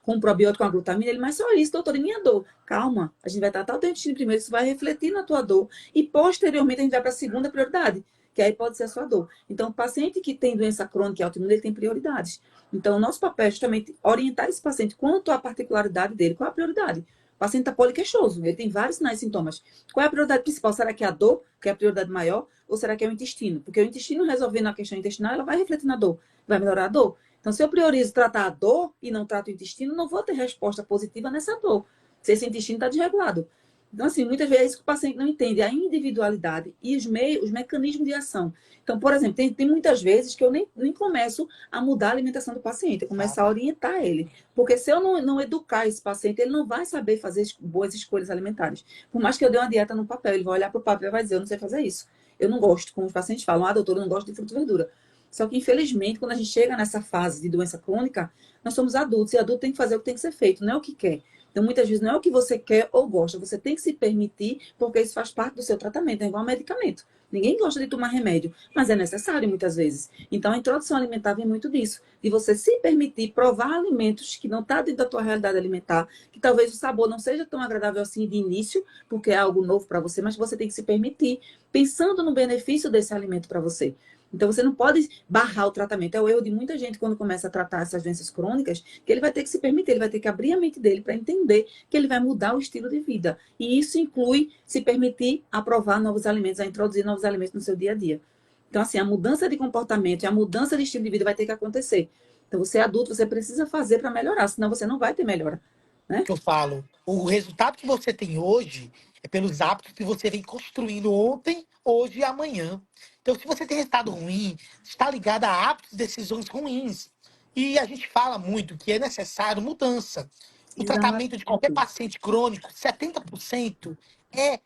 um probiótico, com a glutamina. Ele, mas só isso, doutor, e minha dor? Calma, a gente vai tratar o teu intestino primeiro, isso vai refletir na tua dor. E posteriormente a gente vai para a segunda prioridade, que aí pode ser a sua dor. Então, o paciente que tem doença crônica e autoimune, ele tem prioridades. Então, o nosso papel é justamente orientar esse paciente quanto à particularidade dele, qual a prioridade. O paciente está poliqueixoso, ele tem vários sinais e sintomas. Qual é a prioridade principal? Será que é a dor, que é a prioridade maior, ou será que é o intestino? Porque o intestino resolvendo a questão intestinal, ela vai refletir na dor, vai melhorar a dor. Então, se eu priorizo tratar a dor e não trato o intestino, não vou ter resposta positiva nessa dor, se esse intestino está desregulado. Então, assim, muitas vezes o paciente não entende a individualidade e os mecanismos de ação. Então, por exemplo, tem muitas vezes que eu nem começo a mudar a alimentação do paciente, eu começo a orientar ele. Porque se eu não educar esse paciente, ele não vai saber fazer boas escolhas alimentares. Por mais que eu dê uma dieta no papel, ele vai olhar para o papel e vai dizer, eu não sei fazer isso. Eu não gosto, como os pacientes falam, doutor, eu não gosto de fruta e verdura. Só que, infelizmente, quando a gente chega nessa fase de doença crônica, nós somos adultos, e adulto tem que fazer o que tem que ser feito, não é o que quer. Então, muitas vezes, não é o que você quer ou gosta, você tem que se permitir, porque isso faz parte do seu tratamento, é igual medicamento. Ninguém gosta de tomar remédio, mas é necessário muitas vezes. Então, a introdução alimentar vem muito disso, de você se permitir provar alimentos que não estão dentro da tua realidade alimentar, que talvez o sabor não seja tão agradável assim de início, porque é algo novo para você, mas você tem que se permitir, pensando no benefício desse alimento para você. Então, você não pode barrar o tratamento. É o erro de muita gente quando começa a tratar essas doenças crônicas, que ele vai ter que se permitir, ele vai ter que abrir a mente dele para entender que ele vai mudar o estilo de vida. E isso inclui se permitir aprovar novos alimentos, a introduzir novos alimentos no seu dia a dia. Então, assim, a mudança de comportamento e a mudança de estilo de vida vai ter que acontecer. Então, você é adulto, você precisa fazer para melhorar, senão você não vai ter melhora, né? Que eu falo, o resultado que você tem hoje é pelos hábitos que você vem construindo ontem, hoje e amanhã. Então, se você tem resultado ruim, está ligado a hábitos e decisões ruins. E a gente fala muito que é necessário mudança. O tratamento de qualquer Exato. paciente crônico, 70% é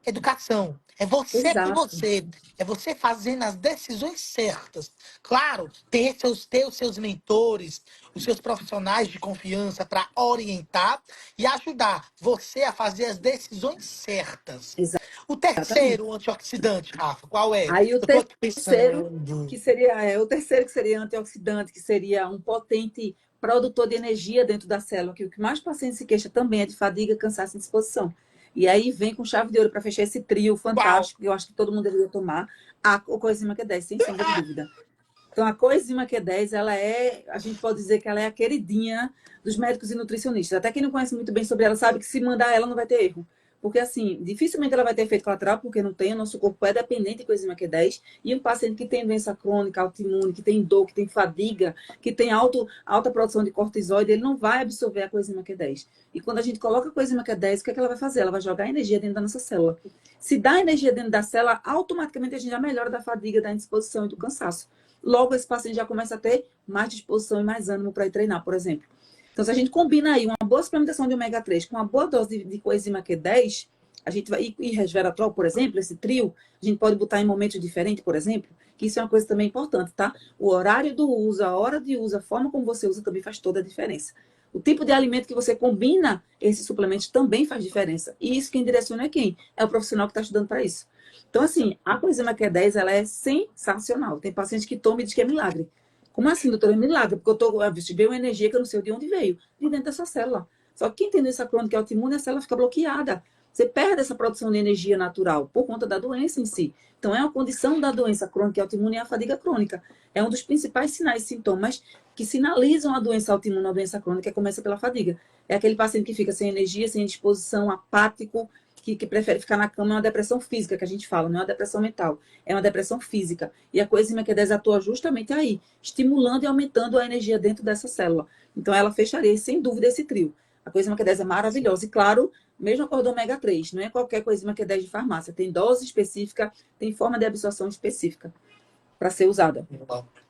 educação. É você com Exato. você. É você fazendo as decisões certas. Claro, ter os seus mentores, os seus profissionais de confiança para orientar e ajudar você a fazer as decisões certas. O terceiro Exatamente. antioxidante, Rafa, qual é? Aí o Eu estou aqui terceiro, pensando. que seria, o terceiro que seria antioxidante, que seria um potente produtor de energia dentro da célula, que o que mais paciente se queixa também é de fadiga, cansaço e disposição. E aí vem com chave de ouro para fechar esse trio Qual? fantástico, que eu acho que todo mundo deveria tomar, a coenzima Q10, sem sombra de dúvida. Então, a coenzima Q10, a gente pode dizer que ela é a queridinha dos médicos e nutricionistas. Até quem não conhece muito bem sobre ela sabe que se mandar ela não vai ter erro. Porque, assim, dificilmente ela vai ter efeito colateral, porque não tem, o nosso corpo é dependente de coenzima Q10. E um paciente que tem doença crônica, autoimune, que tem dor, que tem fadiga, que tem alta produção de cortisóide, ele não vai absorver a coenzima Q10. E quando a gente coloca a coenzima Q10, o que é que ela vai fazer? Ela vai jogar energia dentro da nossa célula. Se dá energia dentro da célula, automaticamente a gente já melhora da fadiga, da indisposição e do cansaço. Logo, esse paciente já começa a ter mais disposição e mais ânimo para ir treinar, por exemplo. Então, se a gente combina aí uma boa suplementação de ômega 3 com uma boa dose de coenzima Q10, a gente vai, e resveratrol, por exemplo, esse trio, a gente pode botar em momentos diferentes, por exemplo, que isso é uma coisa também importante, tá? O horário do uso, a hora de uso, a forma como você usa também faz toda a diferença. O tipo de alimento que você combina esses suplementos também faz diferença. E isso quem direciona é quem? É o profissional que está estudando para isso. Então, assim, a coenzima Q10, ela é sensacional. Tem paciente que toma e diz que é milagre. Como assim, doutora? É milagre, porque veio uma energia que eu não sei de onde veio, de dentro dessa célula. Só que quem tem doença crônica e autoimune, a célula fica bloqueada. Você perde essa produção de energia natural por conta da doença em si. Então, é uma condição da doença crônica e autoimune, é a fadiga crônica. É um dos principais sinais e sintomas que sinalizam a doença autoimune, a doença crônica, que começa pela fadiga. É aquele paciente que fica sem energia, sem disposição, apático, que prefere ficar na cama é uma depressão física, que a gente fala, não é uma depressão mental, é uma depressão física. E a coenzima Q10 atua justamente aí, estimulando e aumentando a energia dentro dessa célula. Então, ela fecharia, sem dúvida, esse trio. A coenzima Q10 é maravilhosa. E, claro, mesmo com a do ômega 3, não é qualquer coenzima Q10 de farmácia. Tem dose específica, tem forma de absorção específica para ser usada.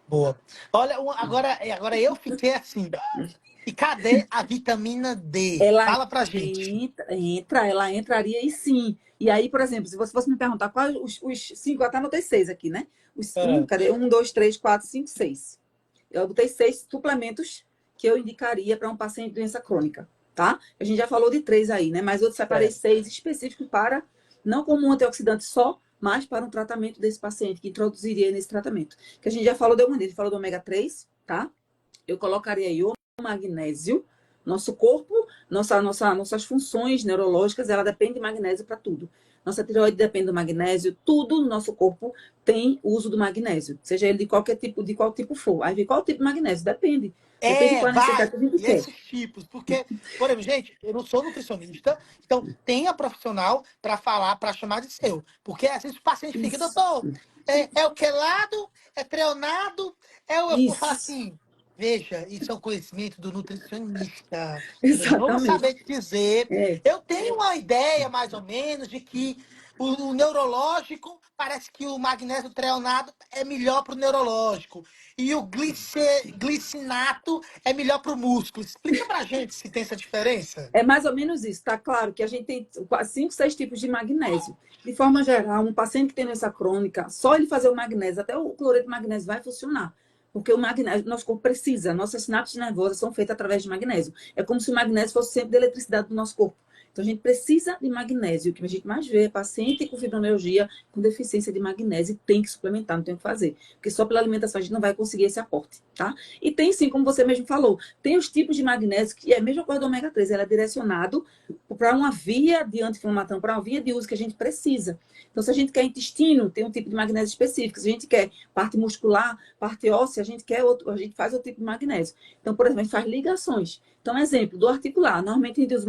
Boa. Olha, agora eu fiquei assim. E cadê a vitamina D? Ela Fala pra gente. ela entraria e sim. E aí, por exemplo, se você fosse me perguntar quais os cinco, eu até anotei seis aqui, né? É. Cadê? Um, dois, três, quatro, cinco, seis. Eu botei seis suplementos que eu indicaria para um paciente de doença crônica, tá? A gente já falou de três aí, né? Mas eu separei seis específicos para, não como um antioxidante só, mas para um tratamento desse paciente, que introduziria nesse tratamento. Que a gente já falou de alguma, a gente falou do ômega 3, tá? Eu colocaria aí o magnésio. Nosso corpo, nossas funções neurológicas, ela depende de magnésio para tudo. Nossa tireoide depende do magnésio, tudo no nosso corpo tem uso do magnésio, seja ele de qual tipo for. Aí, de qual tipo de magnésio? Depende. Depende de qual necessidade que a gente quer. Esses tipos, porque, por exemplo, gente, eu não sou nutricionista, então tenha profissional para falar, para chamar de seu. Porque às vezes o paciente fica, Isso, doutor, é o quelado, é treonado, eu falo isso, assim, veja, isso é um conhecimento do nutricionista. Eu não vou exatamente. saber te dizer. É, Eu tenho uma ideia, mais ou menos, de que o neurológico, parece que o magnésio treonado é melhor para o neurológico. E o glicinato é melhor para o músculo. Explica pra gente se tem essa diferença. É mais ou menos isso, tá? Claro que a gente tem cinco, seis tipos de magnésio. De forma geral, um paciente que tem doença crônica, só ele fazer o magnésio, até o cloreto de magnésio vai funcionar. Porque o magnésio, nosso corpo precisa, nossas sinapses nervosas são feitas através de magnésio. É como se o magnésio fosse sempre de eletricidade do nosso corpo. Então, a gente precisa de magnésio. O que a gente mais vê é paciente com fibromialgia, com deficiência de magnésio, tem que suplementar, não tem o que fazer. Porque só pela alimentação a gente não vai conseguir esse aporte, tá? E tem sim, como você mesmo falou, tem os tipos de magnésio, que é a mesma coisa do ômega 3, ela é direcionado para uma via de anti-inflamatório, para uma via de uso que a gente precisa. Então, se a gente quer intestino, tem um tipo de magnésio específico. Se a gente quer parte muscular, parte óssea, a gente faz outro tipo de magnésio. Então, por exemplo, a gente faz ligações. Então, exemplo, do articular. Normalmente a gente usa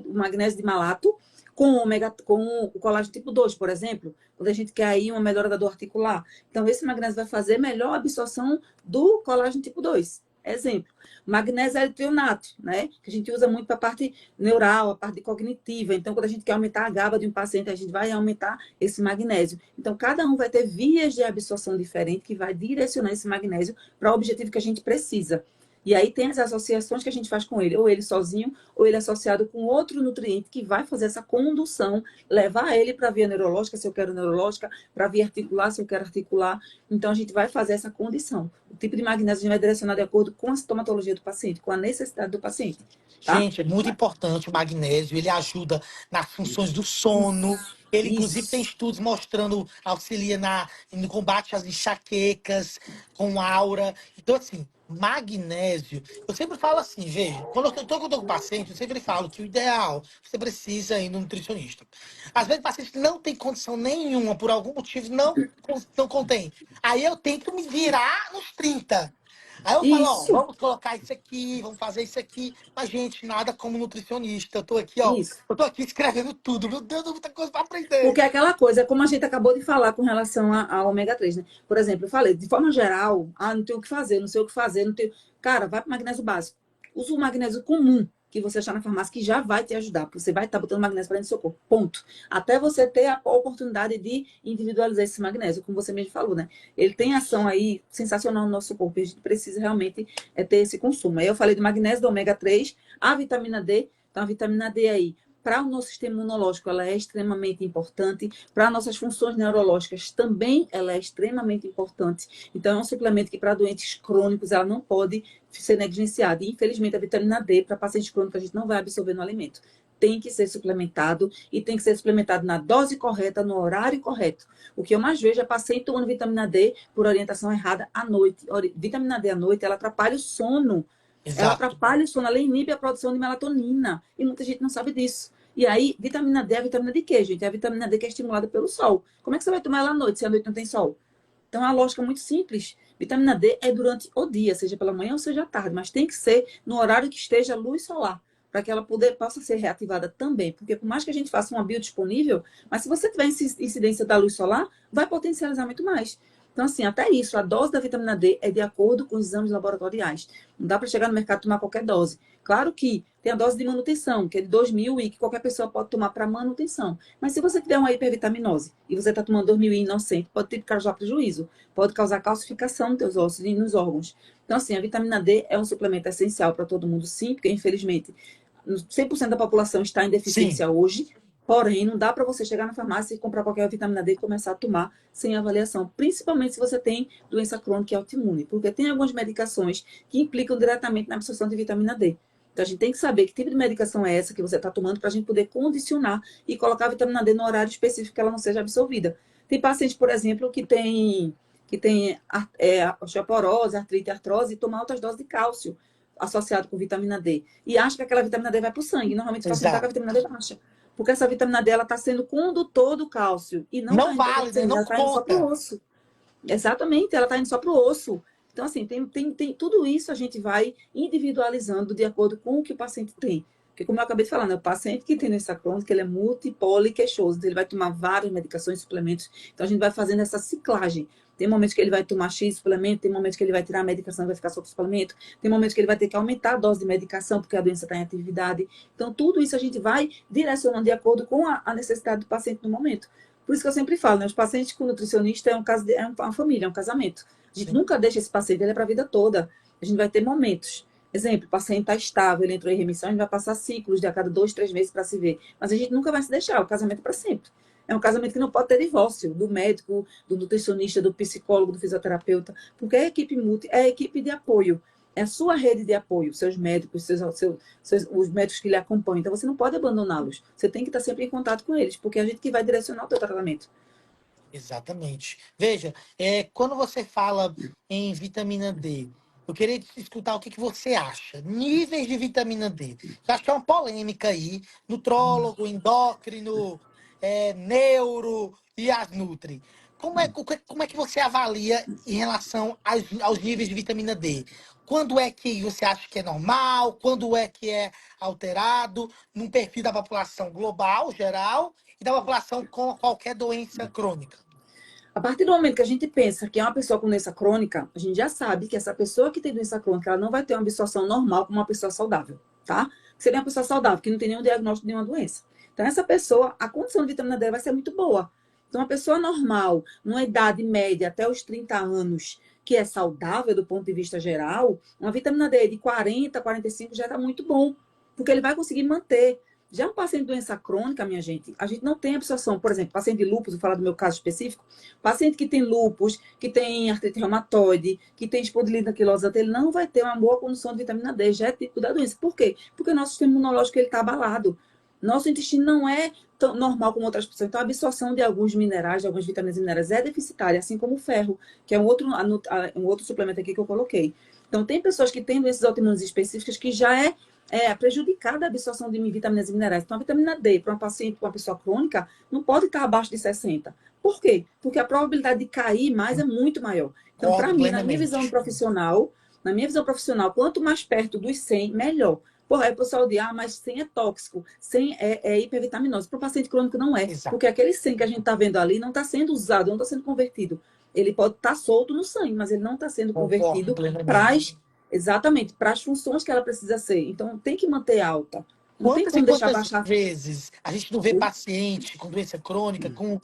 o magnésio de malato com o colágeno tipo 2, por exemplo, quando a gente quer aí uma melhora da dor articular. Então, esse magnésio vai fazer melhor absorção do colágeno tipo 2. Exemplo, magnésio L-trionato, né? Que a gente usa muito para a parte neural, a parte cognitiva. Então, quando a gente quer aumentar a GABA de um paciente, a gente vai aumentar esse magnésio. Então, cada um vai ter vias de absorção diferentes que vai direcionar esse magnésio para o objetivo que a gente precisa. E aí tem as associações que a gente faz com ele, ou ele sozinho, ou ele associado com outro nutriente que vai fazer essa condução, levar ele para a via neurológica, se eu quero neurológica, para a via articular, se eu quero articular. Então, a gente vai fazer essa condição. O tipo de magnésio a gente vai direcionar de acordo com a sintomatologia do paciente, com a necessidade do paciente, tá? Gente, é muito importante o magnésio. Ele ajuda nas funções do sono. Isso, Ele, inclusive, tem isso, estudos mostrando auxilia no combate às enxaquecas, com aura. Então, assim, magnésio. Eu sempre falo assim, veja, quando eu estou com o paciente, eu sempre falo que o ideal, você precisa ir no nutricionista. Às vezes o paciente não tem condição nenhuma, por algum motivo, não contém. Aí eu tento me virar nos 30. Aí eu falo, ó, isso, vamos colocar isso aqui, vamos fazer isso aqui. Mas, gente, nada como nutricionista. isso. Eu tô aqui escrevendo tudo. Meu Deus, muita coisa pra aprender. Porque é aquela coisa, como a gente acabou de falar com relação ao ômega 3, né? Por exemplo, eu falei, de forma geral, não tenho o que fazer, não sei o que fazer, não tenho. Cara, vai para o magnésio básico. Usa o magnésio comum que você achar na farmácia, que já vai te ajudar, porque você vai estar botando magnésio para dentro do seu corpo. Ponto. Até você ter a oportunidade de individualizar esse magnésio, como você mesmo falou, né? Ele tem ação aí sensacional no nosso corpo, e a gente precisa realmente ter esse consumo. Aí eu falei do magnésio, do ômega 3, a vitamina D. Então, a vitamina D aí para o nosso sistema imunológico, ela é extremamente importante. Para nossas funções neurológicas, também ela é extremamente importante. Então, é um suplemento que, para doentes crônicos, ela não pode ser negligenciada. E, infelizmente, a vitamina D, para pacientes crônicos, a gente não vai absorver no alimento. Tem que ser suplementado e tem que ser suplementado na dose correta, no horário correto. O que eu mais vejo é paciente tomando vitamina D por orientação errada à noite. Vitamina D à noite, ela atrapalha o sono. Ela Exato. atrapalha o sono, ela inibe a produção de melatonina. E muita gente não sabe disso. E aí, vitamina D é a vitamina de quê, gente? É a vitamina D que é estimulada pelo sol. Como é que você vai tomar ela à noite, se à noite não tem sol? Então, é uma lógica muito simples. Vitamina D é durante o dia, seja pela manhã ou seja à tarde, mas tem que ser no horário que esteja luz solar. para que ela possa ser reativada também. Porque por mais que a gente faça uma biodisponível, mas se você tiver incidência da luz solar, vai potencializar muito mais. Então, assim, até isso, a dose da vitamina D é de acordo com os exames laboratoriais. Não dá para chegar no mercado e tomar qualquer dose. Claro que tem a dose de manutenção, que é de 2.000 e que qualquer pessoa pode tomar para manutenção. Mas se você tiver uma hipervitaminose e você está tomando 2.000 inocente, pode ter que causar prejuízo, pode causar calcificação nos teus ossos e nos órgãos. Então, assim, a vitamina D é um suplemento essencial para todo mundo, sim, porque infelizmente 100% da população está em Sim, deficiência hoje. Porém, não dá para você chegar na farmácia e comprar qualquer vitamina D e começar a tomar sem avaliação, principalmente se você tem doença crônica e autoimune, porque tem algumas medicações que implicam diretamente na absorção de vitamina D. Então, a gente tem que saber que tipo de medicação é essa que você está tomando para a gente poder condicionar e colocar a vitamina D no horário específico que ela não seja absorvida. Tem paciente, por exemplo, que tem osteoporose, artrite, artrose e toma altas doses de cálcio associado com vitamina D. E acha que aquela vitamina D vai para o sangue. Normalmente o paciente está com a exato. vitamina D baixa. Porque essa vitamina D está sendo condutor do cálcio e não está Não indo para vale, o né? sangue, Não ela está indo só para o conta. osso. Exatamente, ela está indo só para o osso. Então, assim, tem tudo isso a gente vai individualizando de acordo com o que o paciente tem. Porque, como eu acabei de falar, né, o paciente que tem doença crônica, ele é multipoliqueixoso, então ele vai tomar várias medicações, suplementos. Então, a gente vai fazendo essa ciclagem. Tem momentos que ele vai tomar X suplemento, tem momentos que ele vai tirar a medicação e vai ficar só com suplemento, tem momentos que ele vai ter que aumentar a dose de medicação porque a doença está em atividade. Então, tudo isso a gente vai direcionando de acordo com a necessidade do paciente no momento. Por isso que eu sempre falo, né? Os pacientes com nutricionista é uma família, é um casamento. A gente Sim. nunca deixa esse paciente, ele é para a vida toda. A gente vai ter momentos. Exemplo, o paciente está estável, ele entrou em remissão, a gente vai passar ciclos de a cada 2, 3 meses para se ver. Mas a gente nunca vai se deixar, o casamento é para sempre. É um casamento que não pode ter divórcio do médico, do nutricionista, do psicólogo, do fisioterapeuta, porque a equipe multi é a equipe de apoio. É a sua rede de apoio, seus médicos, os médicos que lhe acompanham. Então, você não pode abandoná-los. Você tem que estar sempre em contato com eles, porque é a gente que vai direcionar o teu tratamento. Exatamente. Veja, quando você fala em vitamina D, eu queria te escutar o que que você acha. Níveis de vitamina D. Eu acho que é uma polêmica aí. Nutrólogo, endócrino, neuro e as nutri. Como é que você avalia em relação aos níveis de vitamina D? Quando é que você acha que é normal? Quando é que é alterado? Num perfil da população global, geral, e da população com qualquer doença crônica? A partir do momento que a gente pensa que é uma pessoa com doença crônica, a gente já sabe que essa pessoa que tem doença crônica, ela não vai ter uma absorção normal como uma pessoa saudável, tá? Seria uma pessoa saudável, que não tem nenhum diagnóstico de nenhuma doença. Então, essa pessoa, a condição de vitamina D vai ser muito boa. Então, uma pessoa normal, numa idade média até os 30 anos, que é saudável do ponto de vista geral, uma vitamina D de 40, 45 já está muito bom, porque ele vai conseguir manter. Já um paciente de doença crônica, minha gente, a gente não tem absorção. Por exemplo, paciente de lúpus, vou falar do meu caso específico, paciente que tem lúpus, que tem artrite reumatoide, que tem espondilite anquilosante, ele não vai ter uma boa condição de vitamina D, já é tipo da doença. Por quê? Porque o nosso sistema imunológico está abalado. Nosso intestino não é tão normal como outras pessoas. Então, a absorção de alguns minerais, de algumas vitaminas e minerais é deficitária, assim como o ferro, que é um outro suplemento aqui que eu coloquei. Então, tem pessoas que têm doenças autoimunes específicas que já é prejudicada a absorção de vitaminas e minerais. Então, a vitamina D para um paciente, para uma pessoa crônica, não pode estar abaixo de 60. Por quê? Porque a probabilidade de cair mais é muito maior. Então, para Concordo mim, plenamente. na minha visão profissional, quanto mais perto dos 100, melhor. Porra, aí o pessoal diz, mas 100 é tóxico, 100 é hipervitaminose. Para o paciente crônico não é, Exato. porque aquele 100 que a gente está vendo ali não está sendo usado, não está sendo convertido. Ele pode estar solto no sangue, mas ele não está sendo Concordo convertido para plenamente. exatamente, para as funções que ela precisa ser. Então, tem que manter alta. Não tem Quantas e como deixar quantas baixar. vezes a gente não vê paciente com doença crônica, com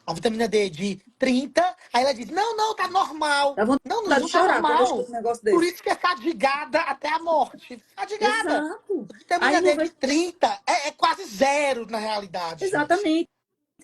a vitamina D de 30, aí ela diz, não, não, tá normal. Dá Não, não, vontade de não tá chorar quando eu normal. escuto um negócio Por desse. isso que é fadigada até a morte. Fadigada. Exato. Aí Vitamina não D vai. de 30 é quase zero na realidade, gente. Exatamente.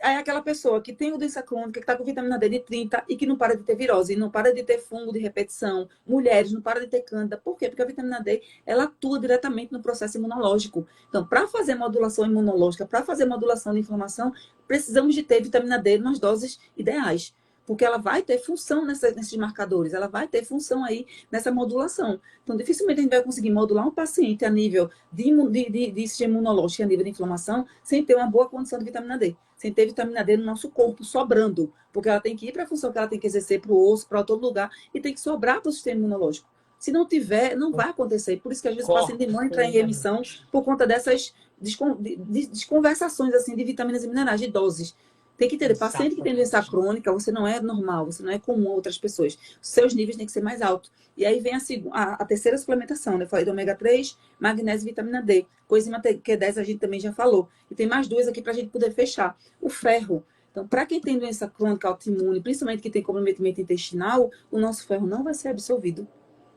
Aí aquela pessoa que tem doença crônica, que está com vitamina D de 30 e que não para de ter virose, não para de ter fungo de repetição, mulheres não para de ter cândida. Por quê? Porque a vitamina D, ela atua diretamente no processo imunológico. Então, para fazer modulação imunológica, para fazer modulação de inflamação, precisamos de ter vitamina D nas doses ideais. Porque ela vai ter função nesses marcadores, ela vai ter função aí nessa modulação. Então, dificilmente a gente vai conseguir modular um paciente a nível de sistema imunológico, a nível de inflamação, sem ter uma boa condição de vitamina D, sem ter vitamina D no nosso corpo sobrando, porque ela tem que ir para a função que ela tem que exercer para o osso, para todo lugar, e tem que sobrar para o sistema imunológico. Se não tiver, não vai acontecer. Por isso que às vezes o paciente demora a entrar em remissão por conta dessas desconversações assim, de vitaminas e minerais, de doses. Tem que entender, paciente que tem doença crônica, você não é normal, você não é comum a outras pessoas. Os seus níveis têm que ser mais altos. E aí vem a terceira suplementação, né? Eu falei do ômega 3, magnésio e vitamina D. Coenzima Q10 a gente também já falou. E tem mais duas aqui para a gente poder fechar. O ferro. Então, para quem tem doença crônica autoimune, principalmente que tem comprometimento intestinal, o nosso ferro não vai ser absorvido.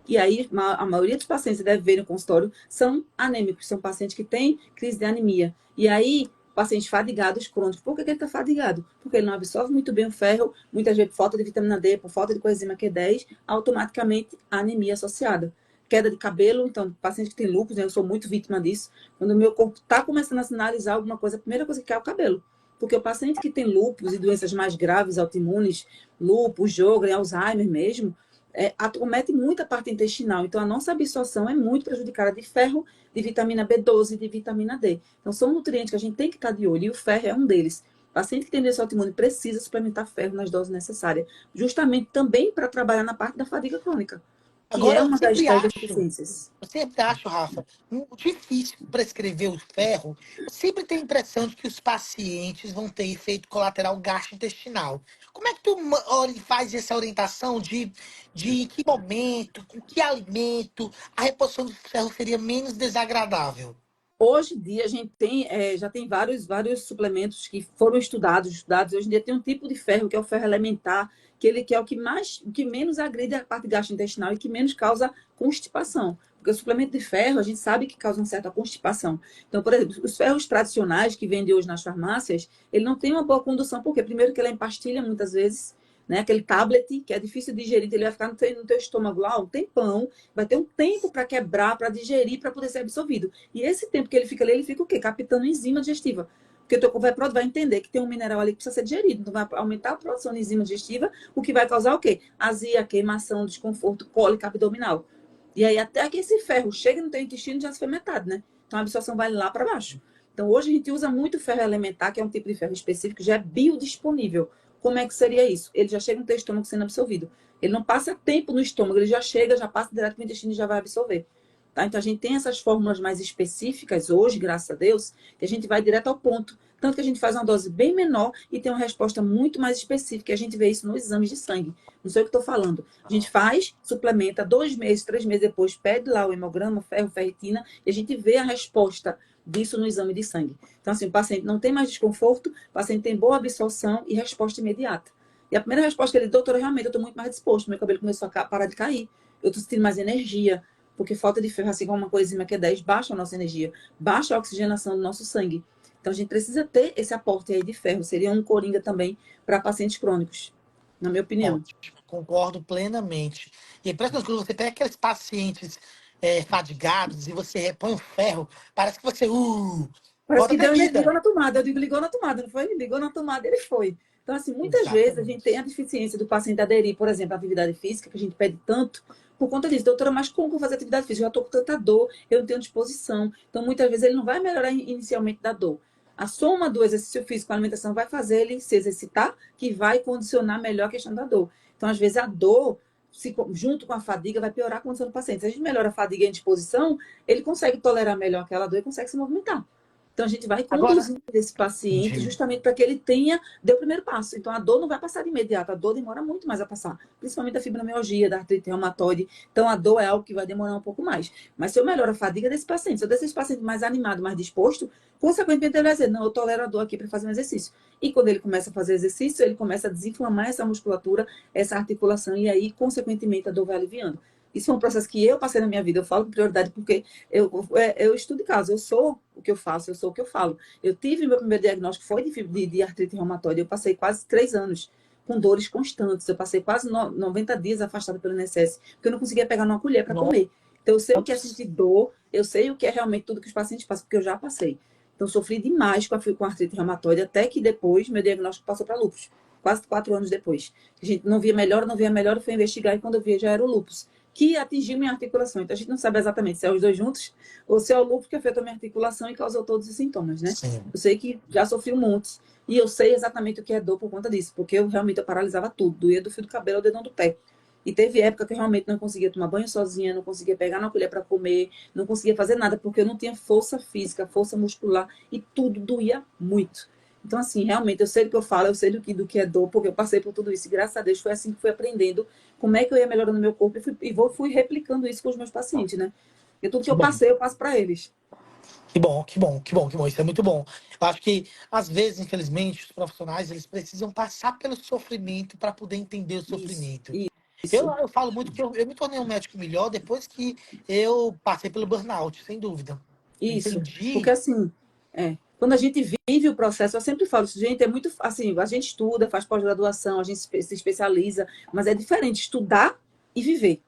E aí, a maioria dos pacientes que deve ver no consultório são anêmicos, são pacientes que têm crise de anemia. E aí, pacientes fadigados crônicos. Por que ele está fadigado? Porque ele não absorve muito bem o ferro, muitas vezes por falta de vitamina D, por falta de coenzima Q10, automaticamente anemia associada. Queda de cabelo, então, paciente que tem lúpus, né, eu sou muito vítima disso. Quando o meu corpo está começando a sinalizar alguma coisa, a primeira coisa que cai é o cabelo. Porque o paciente que tem lúpus e doenças mais graves, autoimunes, lúpus, Sjögren, Alzheimer mesmo, acomete muito a parte intestinal. Então, a nossa absorção é muito prejudicada de ferro, de vitamina B12 e de vitamina D. Então, são nutrientes que a gente tem que estar de olho, e o ferro é um deles. O paciente que tem doença autoimune precisa suplementar ferro nas doses necessárias, justamente também para trabalhar na parte da fadiga crônica, que Agora, é uma das deficiências. eu sempre acho, Rafa, difícil prescrever o ferro. Eu sempre tenho a impressão de que os pacientes vão ter efeito colateral gastrointestinal. Como é que tu faz essa orientação de em que momento, com que alimento, a reposição do ferro seria menos desagradável? Hoje em dia, a gente tem, já tem vários suplementos que foram estudados. Hoje em dia tem um tipo de ferro, que é o ferro elementar, que ele que é o que menos agride a parte gastrointestinal e que menos causa constipação. Porque o suplemento de ferro, a gente sabe que causa uma certa constipação. Então, por exemplo, os ferros tradicionais que vendem hoje nas farmácias, ele não tem uma boa condução, porque primeiro que ele é em pastilha, muitas vezes, né? Aquele tablet que é difícil de digerir, ele vai ficar no teu estômago lá um tempão, vai ter um tempo para quebrar, para digerir, para poder ser absorvido. E esse tempo que ele fica ali, ele fica o quê? Captando enzima digestiva. Porque o teu corpo vai entender que tem um mineral ali que precisa ser digerido. Então, vai aumentar a produção de enzima digestiva, o que vai causar o quê? Azia, queimação, desconforto, cólica abdominal. E aí, até que esse ferro chegue no teu intestino, já se foi metade, né? Então, a absorção vai lá para baixo. Então, hoje a gente usa muito ferro elementar, que é um tipo de ferro específico, já é biodisponível. Como é que seria isso? Ele já chega no teu estômago sendo absorvido. Ele não passa tempo no estômago, ele já chega, já passa direto para o intestino e já vai absorver. Tá? Então, a gente tem essas fórmulas mais específicas hoje, graças a Deus, que a gente vai direto ao ponto. Tanto que a gente faz uma dose bem menor e tem uma resposta muito mais específica. A gente vê isso nos exames de sangue. Não sei o que estou falando. A gente faz, suplementa, 2 meses, 3 meses depois, pede lá o hemograma, ferro, ferritina, e a gente vê a resposta disso no exame de sangue. Então, assim, o paciente não tem mais desconforto, o paciente tem boa absorção e resposta imediata. E a primeira resposta que ele, doutora, realmente eu estou muito mais disposto, meu cabelo começou a parar de cair, eu estou sentindo mais energia, porque falta de ferro, assim como uma coenzima Q10, baixa a nossa energia, baixa a oxigenação do nosso sangue. Então, a gente precisa ter esse aporte aí de ferro, seria um coringa também para pacientes crônicos, na minha opinião. Ótimo, concordo plenamente. E é impressionante quando você pega aqueles pacientes fadigados e você repõe o ferro, parece que você, Parece bota que até deu, ligou vida. na tomada. Eu digo, ligou na tomada, não foi? Ligou na tomada, ele foi. Então, assim, muitas vezes a gente tem a Exatamente. deficiência do paciente aderir, por exemplo, à atividade física, que a gente pede tanto, por conta disso. Doutora, mas como que eu vou fazer atividade física? Eu já estou com tanta dor, eu não tenho disposição. Então, muitas vezes ele não vai melhorar inicialmente da dor. A soma do exercício físico com a alimentação vai fazer ele se exercitar, que vai condicionar melhor a questão da dor. Então, às vezes, a dor, junto com a fadiga, vai piorar a condição do paciente. Se a gente melhora a fadiga e a indisposição, ele consegue tolerar melhor aquela dor e consegue se movimentar. Então, a gente vai Agora, conduzindo esse paciente entendi. justamente para que ele dê o primeiro passo. Então, a dor não vai passar de imediato, a dor demora muito mais a passar, principalmente a fibromialgia, da artrite reumatoide. Então, a dor é algo que vai demorar um pouco mais. Mas se eu melhoro a fadiga desse paciente, se eu deixo esse paciente mais animado, mais disposto, consequentemente ele vai dizer, não, eu tolero a dor aqui para fazer um exercício. E quando ele começa a fazer exercício, ele começa a desinflamar essa musculatura, essa articulação, e aí, consequentemente, a dor vai aliviando. Isso é um processo que eu passei na minha vida, eu falo com prioridade porque eu estudo caso, eu sou o que eu faço, eu sou o que eu falo. Eu tive meu primeiro diagnóstico, foi de artrite reumatoide, eu passei quase 3 anos com dores constantes, eu passei quase 90 dias afastada pelo INSS, porque eu não conseguia pegar numa colher para comer. Então, eu sei o que é sentir dor, eu sei o que é realmente tudo que os pacientes passam, porque eu já passei. Então, sofri demais com a artrite reumatoide, até que depois meu diagnóstico passou para lúpus, quase 4 anos depois. A gente não via melhor, eu fui investigar, e quando eu vi já era o lúpus que atingiu minha articulação. Então, a gente não sabe exatamente se é os dois juntos ou se é o lúpus que afetou minha articulação e causou todos os sintomas, né? Sim. Eu sei que já sofri um monte e eu sei exatamente o que é dor por conta disso, porque eu realmente paralisava tudo, doía do fio do cabelo ao dedão do pé. E teve época que eu realmente não conseguia tomar banho sozinha, não conseguia pegar na colher para comer, não conseguia fazer nada, porque eu não tinha força física, força muscular, e tudo doía muito. Então, assim, realmente, eu sei do que eu falo, eu sei do que é dor, porque eu passei por tudo isso. E graças a Deus foi assim que fui aprendendo como é que eu ia melhorando meu corpo fui replicando isso com os meus pacientes, né? Porque tudo que Que eu bom. passei, eu passo para eles. Que bom, que bom, que bom, que bom. Isso é muito bom. Eu acho que, às vezes, infelizmente, os profissionais eles precisam passar pelo sofrimento para poder entender o Isso, sofrimento. Eu, isso. eu falo muito que eu me tornei um médico melhor depois que eu passei pelo burnout, sem dúvida. Eu Isso, porque entendi. assim, quando a gente vive o processo, eu sempre falo isso, gente, é muito assim, a gente estuda, faz pós-graduação, a gente se especializa, mas é diferente estudar e viver.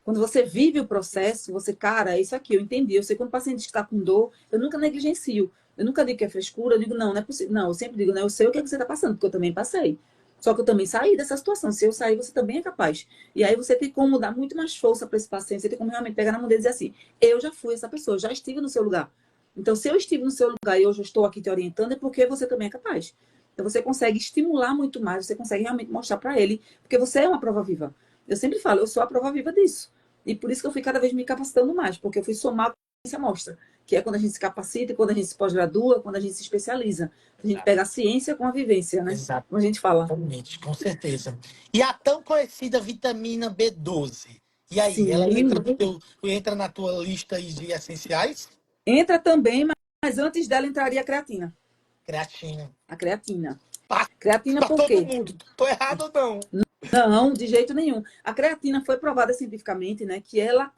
Quando você vive o processo, você, cara, é isso aqui, eu entendi. Eu sei quando o paciente está com dor, eu nunca negligencio. Eu nunca digo que é frescura, eu digo, não, não é possível. Não, eu sempre digo, né, eu sei o que é que você está passando, porque eu também passei. Só que eu também saí dessa situação. Se eu sair, você também é capaz. E aí você tem como dar muito mais força para esse paciente, você tem como realmente pegar na mão dele e dizer assim, eu já fui essa pessoa, já estive no seu lugar. Então, se eu estive no seu lugar e hoje eu estou aqui te orientando, é porque você também é capaz. Então, você consegue estimular muito mais, você consegue realmente mostrar para ele, porque você é uma prova viva. Eu sempre falo, eu sou a prova viva disso. E por isso que eu fui cada vez me capacitando mais, porque eu fui somar o que a ciência mostra, que é quando a gente se capacita, quando a gente se pós-gradua, quando a gente se especializa. A gente pega a ciência com a vivência, né? Como a gente fala. Exatamente, com certeza. E a tão conhecida vitamina B12. E aí, ela entra Sim, entra na tua lista aí de essenciais? entra também, mas antes dela entraria a creatina. Creatina. A creatina. Creatina Para por todo quê? mundo. Tô errado ou não? Não, de jeito nenhum. A creatina foi provada cientificamente, né, que ela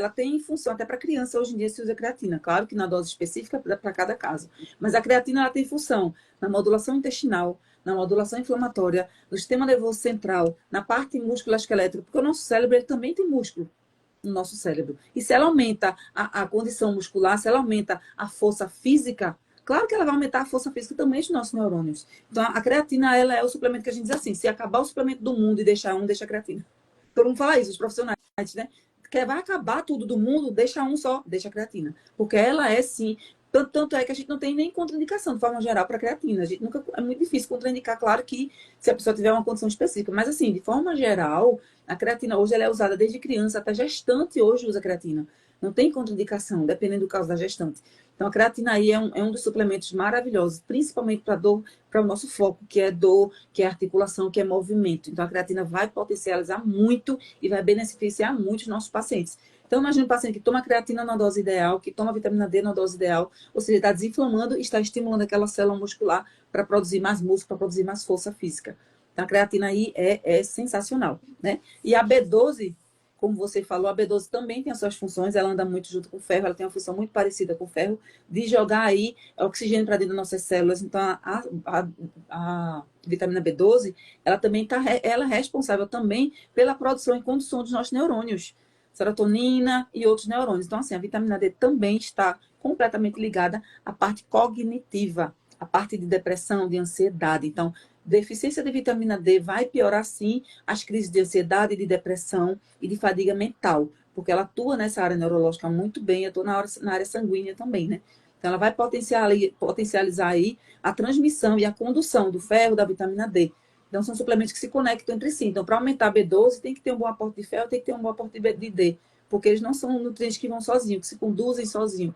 tem função até para criança hoje em dia se usa creatina, claro que na dose específica para cada caso. Mas a creatina ela tem função na modulação intestinal, na modulação inflamatória, no sistema nervoso central, na parte músculo-esquelética, porque o nosso cérebro ele também tem músculo no nosso cérebro. E se ela aumenta a condição muscular, se ela aumenta a força física, claro que ela vai aumentar a força física também dos nossos neurônios. Então, a creatina, ela é o suplemento que a gente diz assim, se acabar o suplemento do mundo e deixar um, deixa a creatina. Todo mundo fala isso, os profissionais, né? Que vai acabar tudo do mundo, deixa um só, deixa a creatina. Porque ela é, sim, tanto é que a gente não tem nem contraindicação, de forma geral, para creatina. A gente nunca, é muito difícil contraindicar, claro que se a pessoa tiver uma condição específica. Mas, assim, de forma geral, a creatina hoje ela é usada desde criança até gestante hoje usa creatina. Não tem contraindicação, dependendo do caso da gestante. Então, a creatina aí é um dos suplementos maravilhosos, principalmente para dor, para o nosso foco, que é dor, que é articulação, que é movimento. Então, a creatina vai potencializar muito e vai beneficiar muito os nossos pacientes. Então, imagine um paciente que toma creatina na dose ideal, que toma vitamina D na dose ideal, ou seja, está desinflamando e está estimulando aquela célula muscular para produzir mais músculo, para produzir mais força física. Então, a creatina aí é sensacional, né? E a B12, como você falou, a B12 também tem as suas funções, ela anda muito junto com o ferro, ela tem uma função muito parecida com o ferro, de jogar aí oxigênio para dentro das nossas células. Então, a vitamina B12, ela também ela é responsável também pela produção e condução dos nossos neurônios, serotonina e outros neurônios. Então, assim, a vitamina D também está completamente ligada à parte cognitiva, à parte de depressão, de ansiedade. Então, deficiência de vitamina D vai piorar, sim, as crises de ansiedade, de depressão e de fadiga mental, porque ela atua nessa área neurológica muito bem, atua na área sanguínea também, né? Então, ela vai potencializar aí a transmissão e a condução do ferro, da vitamina D. Então, são suplementos que se conectam entre si. Então, para aumentar a B12, tem que ter um bom aporte de ferro, tem que ter um bom aporte de D, porque eles não são nutrientes que vão sozinhos, que se conduzem sozinhos.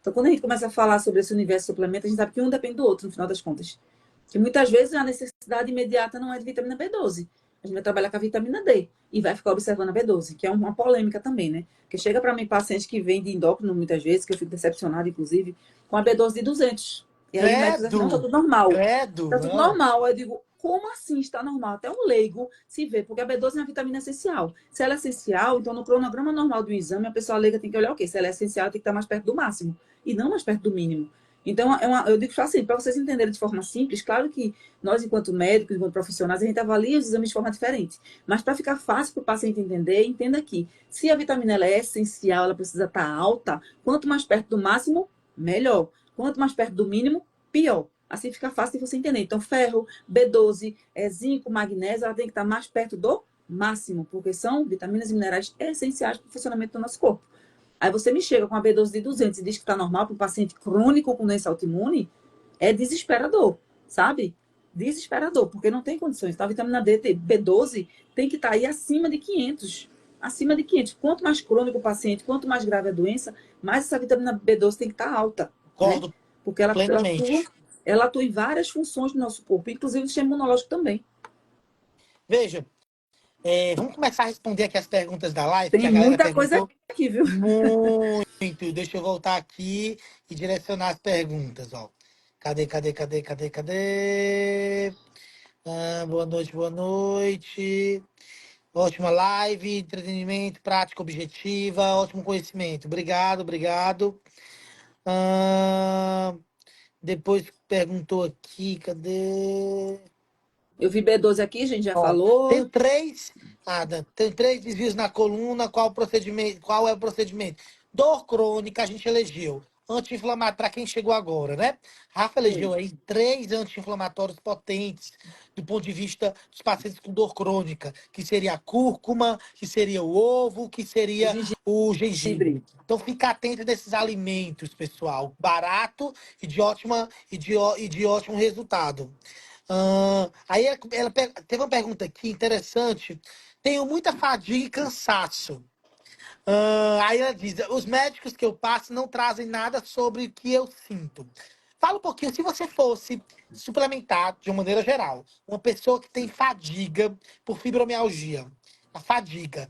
Então, quando a gente começa a falar sobre esse universo de suplemento, a gente sabe que um depende do outro, no final das contas. Que muitas vezes a necessidade imediata não é de vitamina B12. A gente vai trabalhar com a vitamina D e vai ficar observando a B12, que é uma polêmica também, né? Porque chega para mim paciente que vem de endócrino muitas vezes, que eu fico decepcionada, inclusive, com a B12 de 200. E aí o médico diz assim, não, tá Credo, tudo normal. credo, Tá tudo não. normal. Eu digo, como assim está normal? Até um leigo se vê, porque a B12 é uma vitamina essencial. Se ela é essencial, então no cronograma normal do exame, a pessoa leiga tem que olhar o quê? Se ela é essencial, tem que estar mais perto do máximo e não mais perto do mínimo. Então, eu digo assim, para vocês entenderem de forma simples, claro que nós, enquanto médicos, enquanto profissionais, a gente avalia os exames de forma diferente. Mas para ficar fácil para o paciente entender, entenda que se a vitamina ela é essencial, ela precisa estar alta, quanto mais perto do máximo, melhor. Quanto mais perto do mínimo, pior. Assim fica fácil de você entender. Então, ferro, B12, zinco, magnésio, ela tem que estar mais perto do máximo, porque são vitaminas e minerais essenciais para o funcionamento do nosso corpo. Aí você me chega com a B12 de 200 e diz que está normal para um paciente crônico com doença autoimune, é desesperador, sabe? desesperador, porque não tem condições. Tá? A vitamina D, B12 tem que estar aí acima de 500. Acima de 500. Quanto mais crônico o paciente, quanto mais grave a doença, mais essa vitamina B12 tem que estar alta, né? Concordo Porque plenamente. ela atua em várias funções do nosso corpo, inclusive o sistema imunológico também. Veja, vamos começar a responder aqui as perguntas da live, que Tem a galera muita coisa perguntou aqui, viu? muito. Deixa eu voltar aqui e direcionar as perguntas, ó. Cadê? Boa noite, boa noite. Ótima live, entretenimento, prática objetiva, ótimo conhecimento. Obrigado. Ah, depois perguntou aqui, cadê? Eu vi B12 aqui, a gente já Ó, falou. tem três desvios na coluna. Qual é o procedimento? Dor crônica, a gente elegeu. Anti-inflamatório, para quem chegou agora, né? Rafa elegeu Foi. aí 3 anti-inflamatórios potentes do ponto de vista dos pacientes com dor crônica, que seria a cúrcuma, que seria o ovo, que O seria o gengibre. gengibre. Então fica atento desses alimentos, pessoal. Barato e de ótimo resultado. Aí teve uma pergunta aqui interessante. Tenho muita fadiga e cansaço. Aí ela diz: os médicos que eu passo não trazem nada sobre o que eu sinto. Fala um pouquinho, se você fosse suplementar, de uma maneira geral, uma pessoa que tem fadiga por fibromialgia, a fadiga,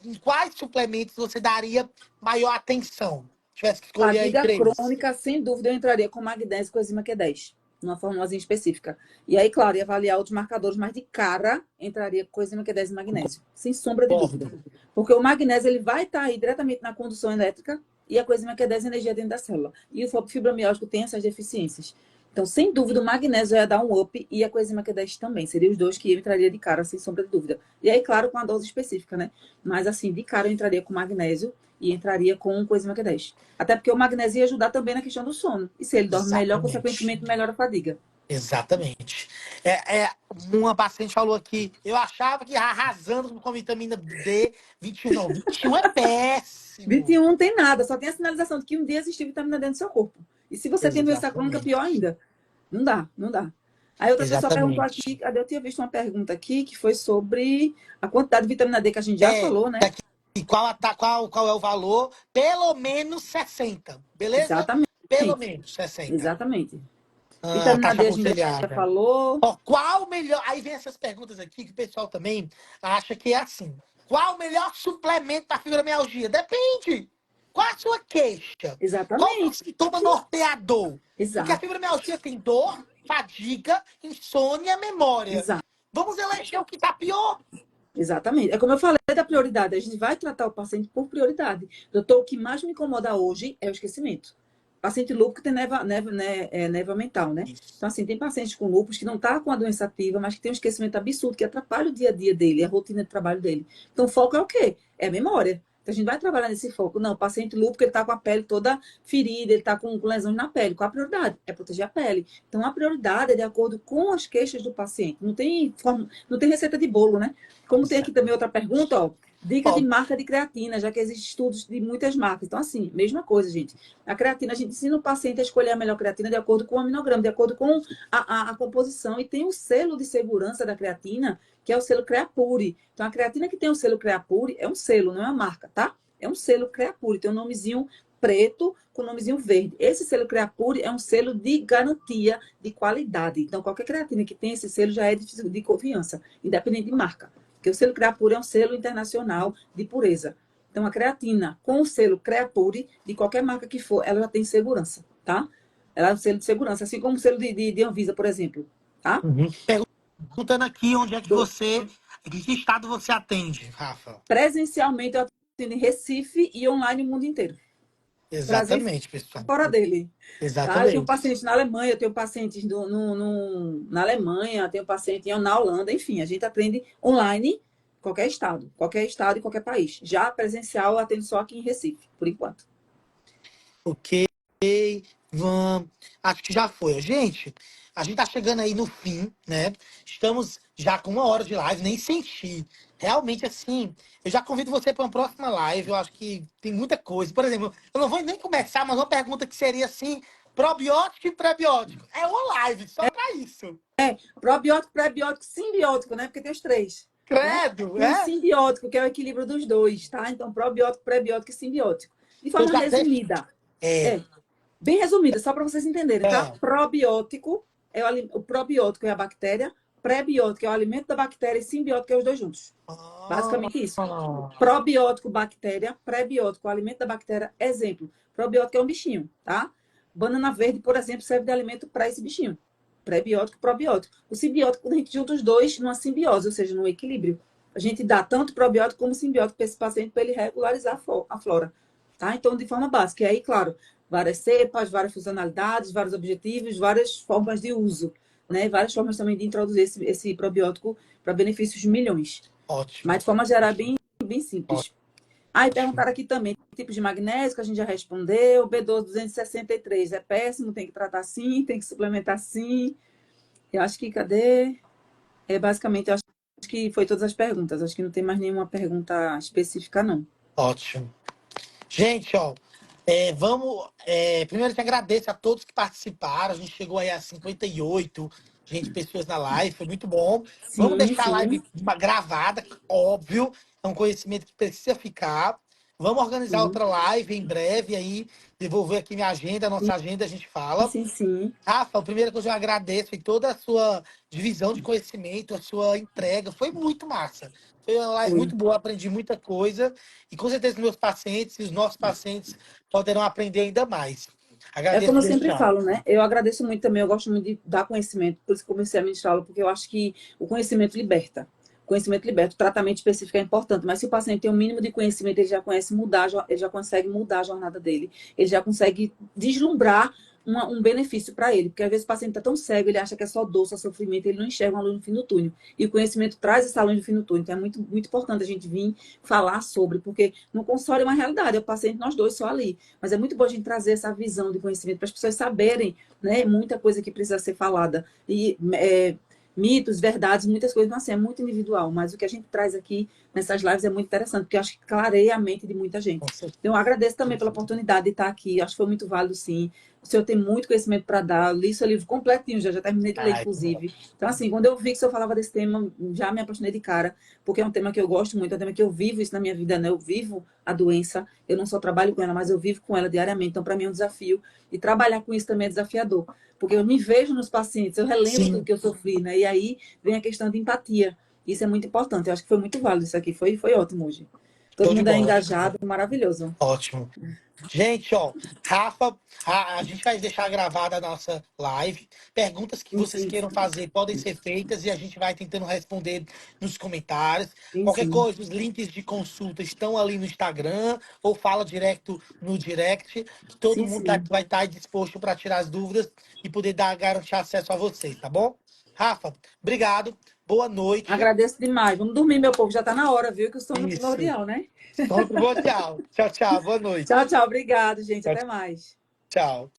em quais suplementos você daria maior atenção? Tivesse que escolher aí Fadiga 3. crônica, sem dúvida, eu entraria com magnésio e coenzima Q10, numa formulazinha específica. E aí, claro, ia avaliar outros marcadores, mas de cara entraria com coenzima Q10 e magnésio, sem sombra de dúvida. Concordo. Porque o magnésio ele vai estar aí diretamente na condução elétrica e a coenzima Q10 é energia dentro da célula. E o fibromialgico tem essas deficiências. Então, sem dúvida, o magnésio ia dar um up e a coenzima Q10 também. Seriam os dois que eu entraria de cara, sem sombra de dúvida. E aí, claro, com a dose específica, né? Mas, assim, de cara eu entraria com magnésio e entraria com coenzima Q10. Até porque o magnésio ia ajudar também na questão do sono. E se ele dorme melhor, Exatamente. consequentemente, melhora a fadiga. Exatamente. Uma paciente falou aqui, eu achava que arrasando com vitamina D, 21 não, 21 é péssimo. 21 não tem nada, só tem a sinalização de que um dia existiu vitamina D no seu corpo. E se você tem doença crônica, pior Exatamente. ainda. Não dá, não dá. Aí outra pessoa perguntou aqui, Exatamente. cadê? Eu tinha visto uma pergunta aqui que foi sobre a quantidade de vitamina D que a gente já É, falou, né? daqui, qual é o valor? Pelo menos 60, beleza? Exatamente. Pelo menos 60. Exatamente. Vitamina Taxa D a gente já aconselhada. falou. Ó, qual o melhor. Aí vem essas perguntas aqui que o pessoal também acha que é assim. Qual o melhor suplemento para fibromialgia? Depende. Qual a sua queixa? Qual o Exatamente. sintoma norteador? Porque a Exato. fibromialgia tem dor, fadiga, insônia, memória. Exato. Vamos eleger o que está pior? Exatamente. É como eu falei da prioridade. A gente vai tratar o paciente por prioridade. Doutor, o que mais me incomoda hoje é o esquecimento. Paciente lúpico tem neva mental, né? Isso. Então, assim, tem pacientes com lúpus que não tá com a doença ativa, mas que tem um esquecimento absurdo, que atrapalha o dia a dia dele, a rotina de trabalho dele. Então, o foco é o quê? É a memória. Então, a gente vai trabalhar nesse foco. Não, o paciente lúpico, ele tá com a pele toda ferida, ele tá com lesões na pele. Qual a prioridade? É proteger a pele. Então, a prioridade é de acordo com as queixas do paciente. Não tem receita de bolo, né? Como tem aqui também outra pergunta, ó, dica de Ó, marca de creatina, já que existem estudos de muitas marcas. Então, assim, mesma coisa, gente. A creatina, a gente ensina o paciente a escolher a melhor creatina de acordo com o aminograma, de acordo com a composição. E tem o selo de segurança da creatina, que é o selo Creapure. Então, a creatina que tem o selo Creapure é um selo, não é uma marca, tá? É um selo Creapure, tem um nomezinho preto com o nomezinho verde. Esse selo Creapure é um selo de garantia de qualidade. Então, qualquer creatina que tem esse selo já é de confiança, independente de marca. Porque o selo Creapure é um selo internacional de pureza. Então, a creatina com o selo Creapure, de qualquer marca que for, ela já tem segurança, tá? Ela é um selo de segurança, assim como o selo de Anvisa, por exemplo, tá? uhum. Perguntando aqui onde é que Do- em que estado você atende, Rafa? Presencialmente, eu atendo em Recife e online o mundo inteiro. Brasil e Exatamente, pessoal. fora dele. Tá? Eu tenho Exatamente. pacientes na Alemanha, eu tenho pacientes na Alemanha, tenho paciente na Holanda, enfim, a gente atende online qualquer estado e qualquer país. Já presencial, eu atendo só aqui em Recife, por enquanto. Ok, vamos. Acho que já foi. Gente, a gente tá chegando aí no fim, né? Estamos já com 1 hora de live, nem senti. Realmente, assim, eu já convido você para uma próxima live. Eu acho que tem muita coisa. Por exemplo, eu não vou nem começar, mas uma pergunta que seria assim, Probiótico e prebiótico. É uma live só pra isso. Probiótico, prebiótico, simbiótico, né? Porque tem os três, né? Credo, Tem o é? simbiótico, que é o equilíbrio dos dois, tá? Então, probiótico, prebiótico e simbiótico. De Eu forma já até. resumida. É. É, bem resumida, só para vocês entenderem, tá? Ah, Probiótico o probiótico é a bactéria, prebiótico é o alimento da bactéria e simbiótico é os dois juntos. Basicamente isso. Probiótico, bactéria, prebiótico, o alimento da bactéria. Exemplo, probiótico é um bichinho, tá? Banana verde, por exemplo, serve de alimento para esse bichinho. Prebiótico, probiótico. O simbiótico, a gente junta os dois numa simbiose, ou seja, num equilíbrio. A gente dá tanto probiótico como simbiótico para esse paciente para ele regularizar a flora. Tá? Então, de forma básica. E aí, claro, várias cepas, várias funcionalidades, vários objetivos, várias formas de uso, né? Várias formas também de introduzir esse probiótico para benefícios de milhões. ótimo, Mas de forma geral, bem simples. Aí ótimo. perguntaram aqui também, tipos de magnésio, que a gente já respondeu. B12 263 é péssimo, tem que tratar sim, tem que suplementar sim. Eu acho que, cadê? Basicamente, eu acho que foi todas as perguntas. Acho que não tem mais nenhuma pergunta específica, não. Ótimo. Gente, ó, vamos. Primeiro, eu te agradeço a todos que participaram. A gente chegou aí a 58 pessoas na live, foi muito bom. Vamos Sim, deixar a sim, live gravada, óbvio. É um conhecimento que precisa ficar. Vamos organizar sim, outra live em breve aí. Devolver aqui minha agenda, nossa agenda, a gente fala. sim, sim. Rafa, a primeira coisa eu agradeço em toda a sua divisão de conhecimento, a sua entrega. Foi muito massa. Foi uma live Foi. muito boa, aprendi muita coisa. E com certeza meus pacientes e os nossos pacientes poderão aprender ainda mais. É Agradeço como eu desde sempre já. falo, né? Eu agradeço muito também, eu gosto muito de dar conhecimento, por isso que comecei a ministrá-lo, porque eu acho que o conhecimento liberta. O conhecimento liberta, o tratamento específico é importante, mas se o paciente tem um mínimo de conhecimento, ele já conhece mudar, ele já consegue mudar a jornada dele, ele já consegue vislumbrar um benefício para ele, porque às vezes o paciente está tão cego, ele acha que é só dor, só sofrimento, ele não enxerga uma luz no fim do túnel. E o conhecimento traz essa luz no fim do túnel, então é muito, muito importante a gente vir falar sobre, porque no consultório é uma realidade, é o paciente, nós dois só ali. Mas é muito bom a gente trazer essa visão de conhecimento para as pessoas saberem, né? Muita coisa que precisa ser falada. E mitos, verdades, muitas coisas, mas assim, é muito individual. Mas o que a gente traz aqui nessas lives é muito interessante, porque eu acho que clareia a mente de muita gente. Com certeza. Então, eu agradeço também pela oportunidade de estar aqui. Acho que foi muito válido, sim. O senhor tem muito conhecimento para dar. Eu li seu livro completinho, já terminei de ler, Ai, que bom. inclusive. Então, assim, quando eu vi que o senhor falava desse tema, já me apaixonei de cara, porque é um tema que eu gosto muito, é um tema que eu vivo isso na minha vida, né? Eu vivo a doença, eu não só trabalho com ela, mas eu vivo com ela diariamente. Então, para mim é um desafio. E trabalhar com isso também é desafiador, porque eu me vejo nos pacientes, eu relembro tudo Sim, que eu sofri, né? E aí vem a questão de empatia. Isso é muito importante. Eu acho que foi muito válido isso aqui. Foi ótimo hoje. Todo show de mundo é bola. engajado, maravilhoso. Ótimo. Gente, ó, Rafa, a gente vai deixar gravada a nossa live. Perguntas que Sim, vocês sim, queiram fazer podem ser feitas e a gente vai tentando responder nos comentários. sim, Qualquer sim. coisa, os links de consulta estão ali no Instagram ou fala direto no direct. Todo Sim, mundo sim. vai estar disposto para tirar as dúvidas e poder garantir acesso a vocês, tá bom? Rafa, obrigado. Boa noite. Agradeço demais. Vamos dormir, meu povo. Já está na hora, viu? Que o sono é Isso. primordial, né? Sono primordial. Tchau, tchau. Boa Tchau, noite. tchau. Obrigado, gente. Tchau, Até mais. tchau.